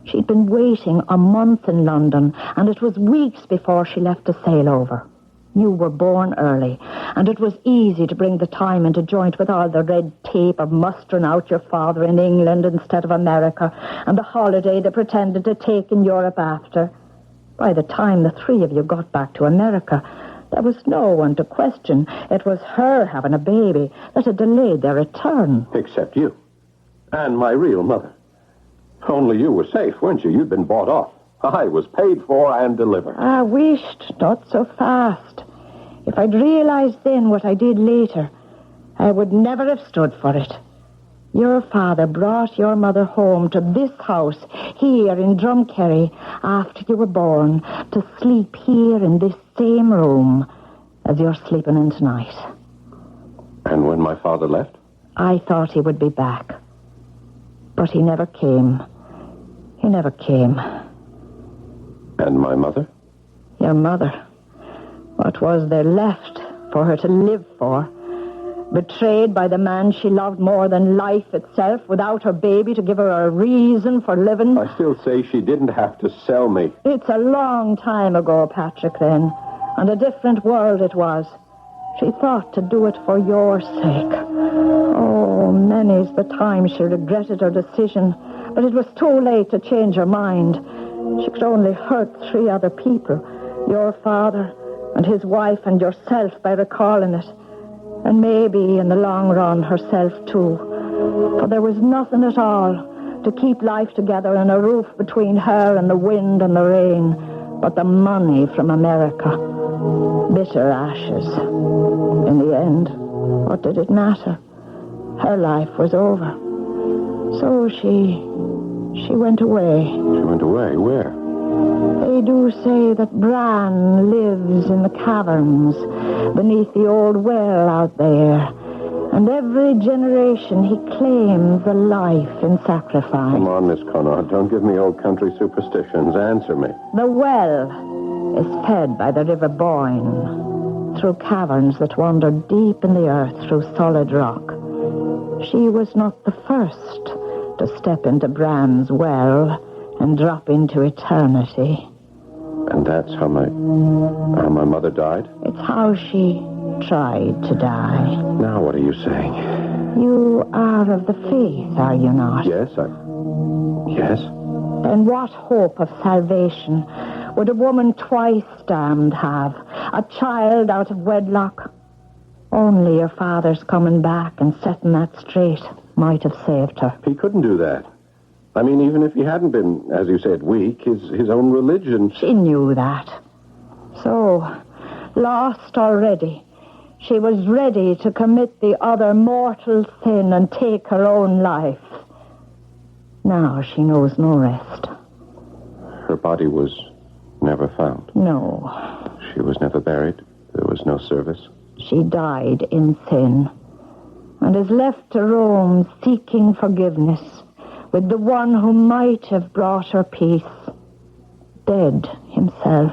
She'd been waiting a month in London, and it was weeks before she left to sail over. You were born early, and it was easy to bring the time into joint with all the red tape of mustering out your father in England instead of America, and the holiday they pretended to take in Europe after. By the time the three of you got back to America, there was no one to question. It was her having a baby that had delayed their return. Except you. And my real mother. Only you were safe, weren't you? You'd been bought off. I was paid for and delivered. I wished, not so fast. If I'd realized then what I did later, I would never have stood for it. Your father brought your mother home to this house here in Drumkerry after you were born to sleep here in this same room as you're sleeping in tonight. And when my father left? I thought he would be back. But he never came. He never came. And my mother? Your mother. What was there left for her to live for? Betrayed by the man she loved more than life itself, without her baby to give her a reason for living. I still say she didn't have to sell me. It's a long time ago, Patrick, then. And a different world it was. She thought to do it for your sake. Oh, many's the time she regretted her decision. But it was too late to change her mind. She could only hurt 3 other people. Your father and his wife and yourself by recalling it. And maybe, in the long run, herself, too. For there was nothing at all to keep life together and a roof between her and the wind and the rain but the money from America. Bitter ashes. In the end, what did it matter? Her life was over. So she went away. She went away? Where? They do say that Bran lives in the caverns beneath the old well out there. And every generation he claims a life in sacrifice. Come on, Miss Conrad. Don't give me old country superstitions. Answer me. The well is fed by the River Boyne through caverns that wander deep in the earth through solid rock. She was not the first to step into Bran's well and drop into eternity. And that's how my mother died? It's how she tried to die. Now what are you saying? You are of the faith, are you not? Yes, Yes. And what hope of salvation would a woman twice damned have? A child out of wedlock? Only your father's coming back and setting that straight might have saved her. He couldn't do that. I mean, even if he hadn't been, as you said, weak, his own religion... She knew that. So, lost already, she was ready to commit the other mortal sin and take her own life. Now she knows no rest. Her body was never found? No. She was never buried? There was no service? She died in sin and is left to roam seeking forgiveness with the one who might have brought her peace, dead himself.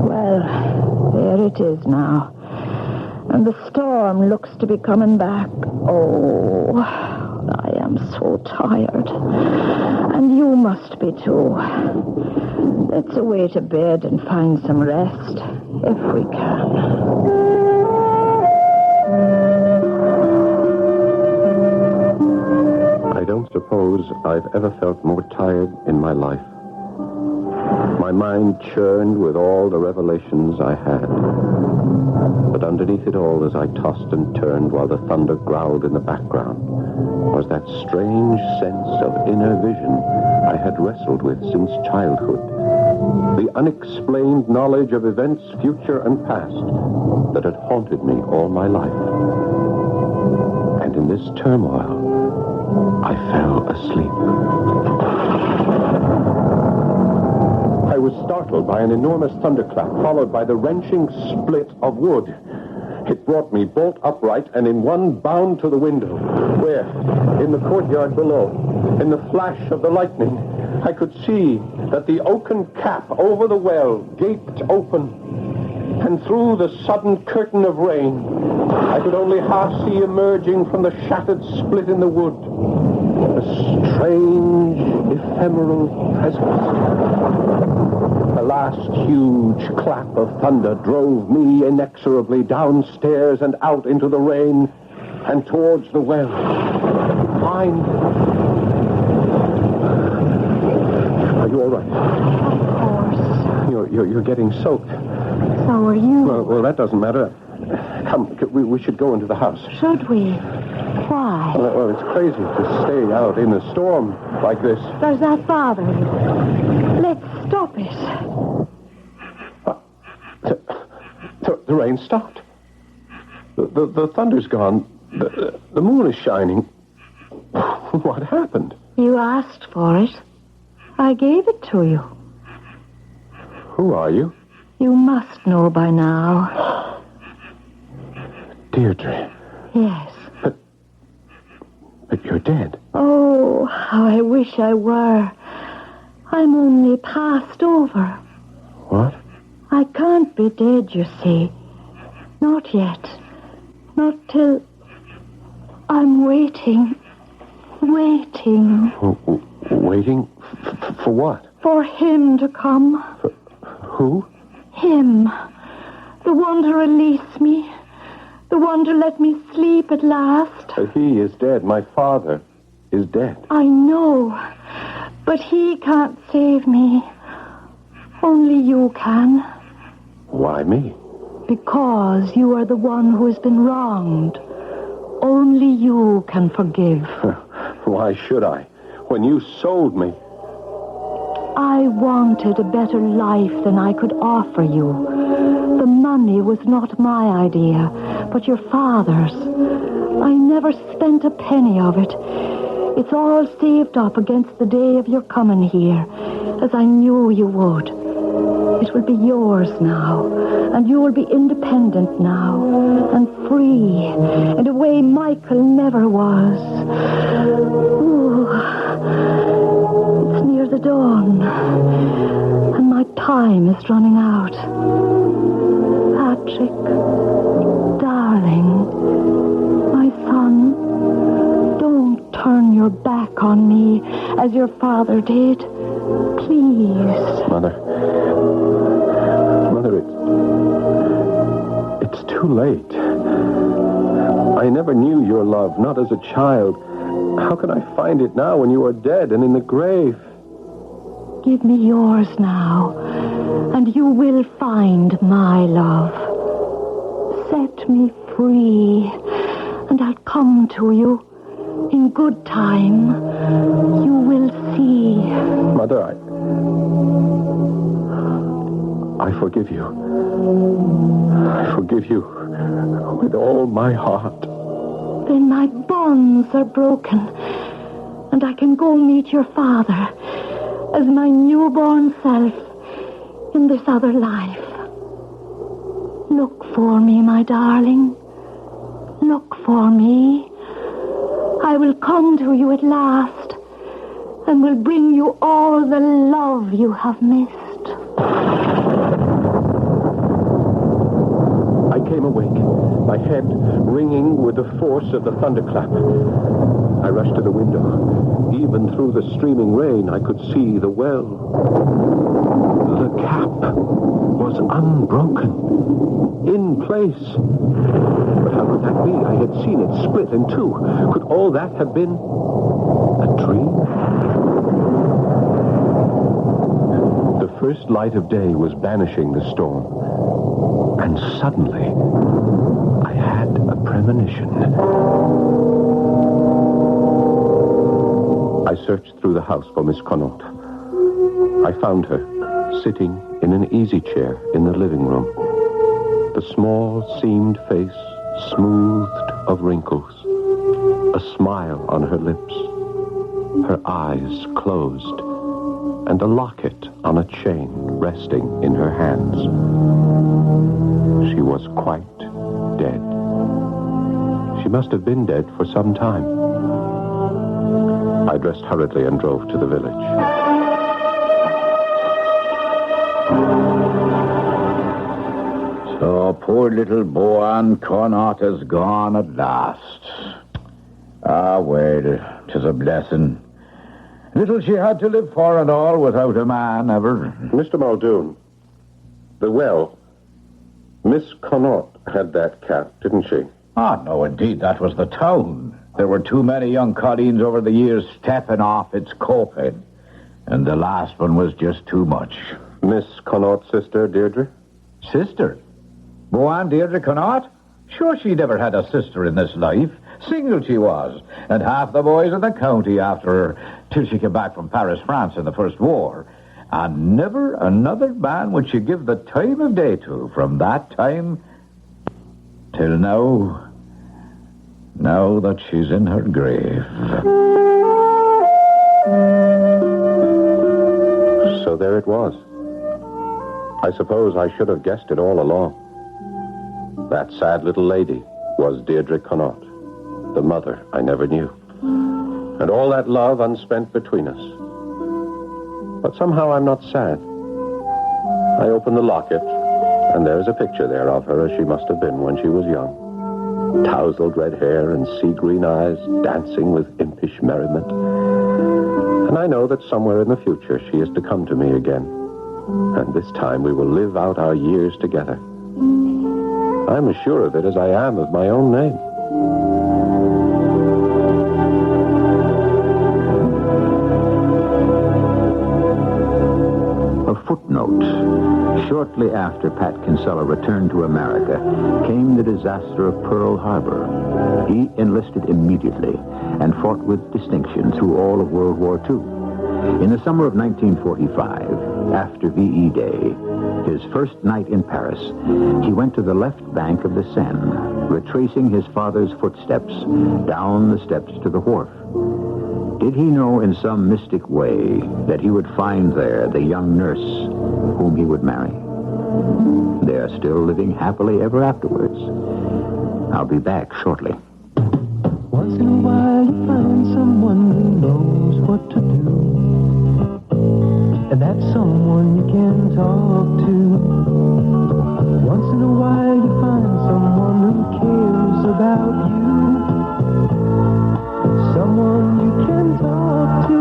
Well, there it is now. And the storm looks to be coming back. Oh, I am so tired. And you must be too. Let's away to bed and find some rest, if we can. I don't suppose I've ever felt more tired in my life. My mind churned with all the revelations I had. But underneath it all, as I tossed and turned while the thunder growled in the background, was that strange sense of inner vision I had wrestled with since childhood. The unexplained knowledge of events future and past that had haunted me all my life. And in this turmoil, I fell asleep. I was startled by an enormous thunderclap, followed by the wrenching split of wood. It brought me bolt upright and in one bound to the window, where, in the courtyard below, in the flash of the lightning, I could see that the oaken cap over the well gaped open, and through the sudden curtain of rain, I could only half see emerging from the shattered split in the wood a strange, ephemeral presence. The last huge clap of thunder drove me inexorably downstairs and out into the rain and towards the well. Fine. Are you all right? Of course. You're getting soaked. So are you. Well, that doesn't matter. Come, we should go into the house. Should we? Why? Well, it's crazy to stay out in a storm like this. Does that bother you? Let's stop it. The rain stopped. The thunder's gone. The moon is shining. What happened? You asked for it. I gave it to you. Who are you? You must know by now. Deirdre. Yes. But you're dead. Oh, how I wish I were. I'm only passed over. What? I can't be dead, you see. Not yet. Not till... I'm waiting. Waiting. Waiting? For what? For him to come. For who? Him. The one to release me. The one to let me sleep at last. He is dead. My father is dead. I know. But he can't save me. Only you can. Why me? Because you are the one who has been wronged. Only you can forgive. Why should I? When you sold me. I wanted a better life than I could offer you. The money was not my idea, but your father's. I never spent a penny of it. It's all saved up against the day of your coming here, as I knew you would. It will be yours now, and you will be independent now, and free, in a way Michael never was. Ooh, it's near the dawn, and my time is running out. Patrick, darling, my son, don't turn your back on me as your father did. Please. Mother, it's too late. I never knew your love, not as a child. How can I find it now when you are dead and in the grave? Give me yours now, and you will find my love. Set me free, and I'll come to you in good time. You will see. Mother, I forgive you. I forgive you with all my heart. Then my bonds are broken, and I can go meet your father as my newborn self in this other life. Look for me, my darling. Look for me. I will come to you at last and will bring you all the love you have missed. I came awake, my head ringing with the force of the thunderclap. I rushed to the window. Even through the streaming rain, I could see the well. The cap was unbroken, in place. But how could that be? I had seen it split in two. Could all that have been a dream? The first light of day was banishing the storm. And suddenly, I had a premonition. I searched through the house for Miss Connaught. I found her sitting in an easy chair in the living room. The small, seamed face smoothed of wrinkles. A smile on her lips. Her eyes closed. And a locket on a chain resting in her hands. She was quite dead. She must have been dead for some time. I dressed hurriedly and drove to the village. So poor little Boan Connaught is gone at last. Ah, well, 'tis a blessing. Little she had to live for and all without a man ever. Mr. Muldoon, the well, Miss Connaught had that cap, didn't she? Ah, no, indeed, that was the town. There were too many young colleens over the years stepping off its copehead. And the last one was just too much. Miss Connaught's sister, Deirdre? Sister? Boan Deirdre Connaught? Sure, she never had a sister in this life. Single she was, and half the boys in the county after her till she came back from Paris, France in the First War. And never another man would she give the time of day to from that time till now. Now that she's in her grave. So there it was. I suppose I should have guessed it all along. That sad little lady was Deirdre Connaught, the mother I never knew. And all that love unspent between us. But somehow I'm not sad. I open the locket, and there's a picture there of her as she must have been when she was young. Tousled red hair and sea-green eyes, dancing with impish merriment. And I know that somewhere in the future she is to come to me again. And this time we will live out our years together. I'm as sure of it as I am of my own name. A footnote. Shortly after Pat Kinsella returned to America, came the disaster of Pearl Harbor. He enlisted immediately and fought with distinction through all of World War II. In the summer of 1945, after VE Day, his first night in Paris, he went to the left bank of the Seine, retracing his father's footsteps down the steps to the wharf. Did he know in some mystic way that he would find there the young nurse whom he would marry? They are still living happily ever afterwards. I'll be back shortly. Once in a while you find someone who knows what to do. And that's someone you can talk to. Once in a while you find someone who cares about you. Someone you can talk to.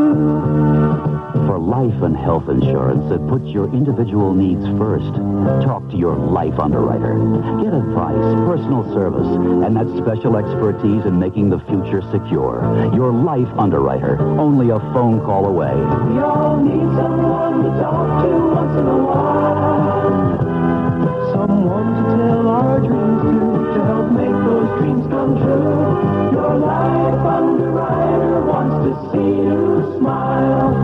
For life and health insurance that puts your individual needs first, talk to your life underwriter. Get advice, personal service, and that special expertise in making the future secure. Your life underwriter, only a phone call away. We all need someone to talk to once in a while. Someone to tell our dreams to help make those dreams come true. Your life underwriter wants to see you smile.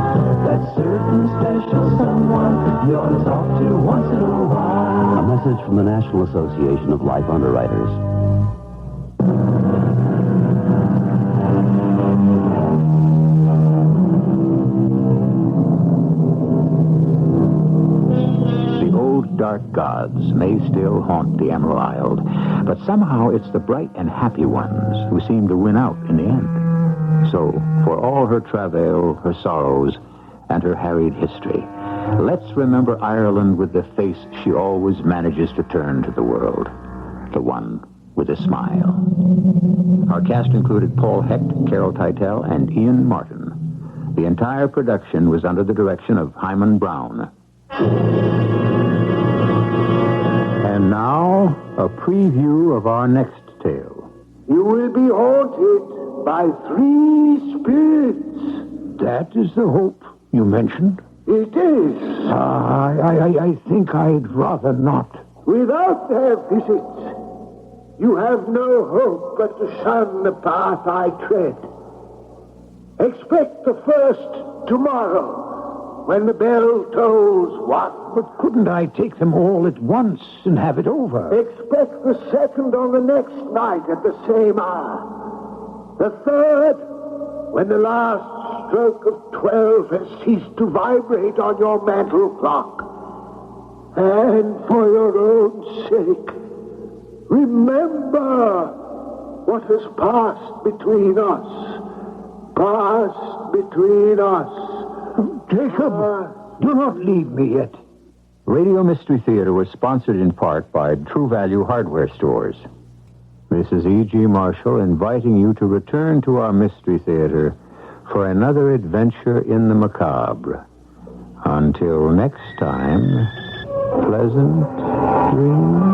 That certain special someone you ought to talk to once in a while. A message from the National Association of Life Underwriters. The old dark gods may still haunt the Emerald Isle, but somehow it's the bright and happy ones who seem to win out in the end. So, for all her travail, her sorrows, and her harried history, let's remember Ireland with the face she always manages to turn to the world. The one with a smile. Our cast included Paul Hecht, Carol Teitel, and Ian Martin. The entire production was under the direction of Hyman Brown. And now, a preview of our next tale. You will be haunted by 3 spirits. That is the hope you mentioned? It is. I think I'd rather not. Without their visits, you have no hope but to shun the path I tread. Expect the first tomorrow, when the bell tolls 1. But couldn't I take them all at once and have it over? Expect the second on the next night at the same hour. The third, when the last stroke of 12 has ceased to vibrate on your mantle clock. And for your own sake, remember what has passed between us. Passed between us. Jacob, do not leave me yet. Radio Mystery Theater was sponsored in part by True Value Hardware Stores. This is E.G. Marshall inviting you to return to our Mystery Theater for another adventure in the macabre. Until next time, pleasant dreams.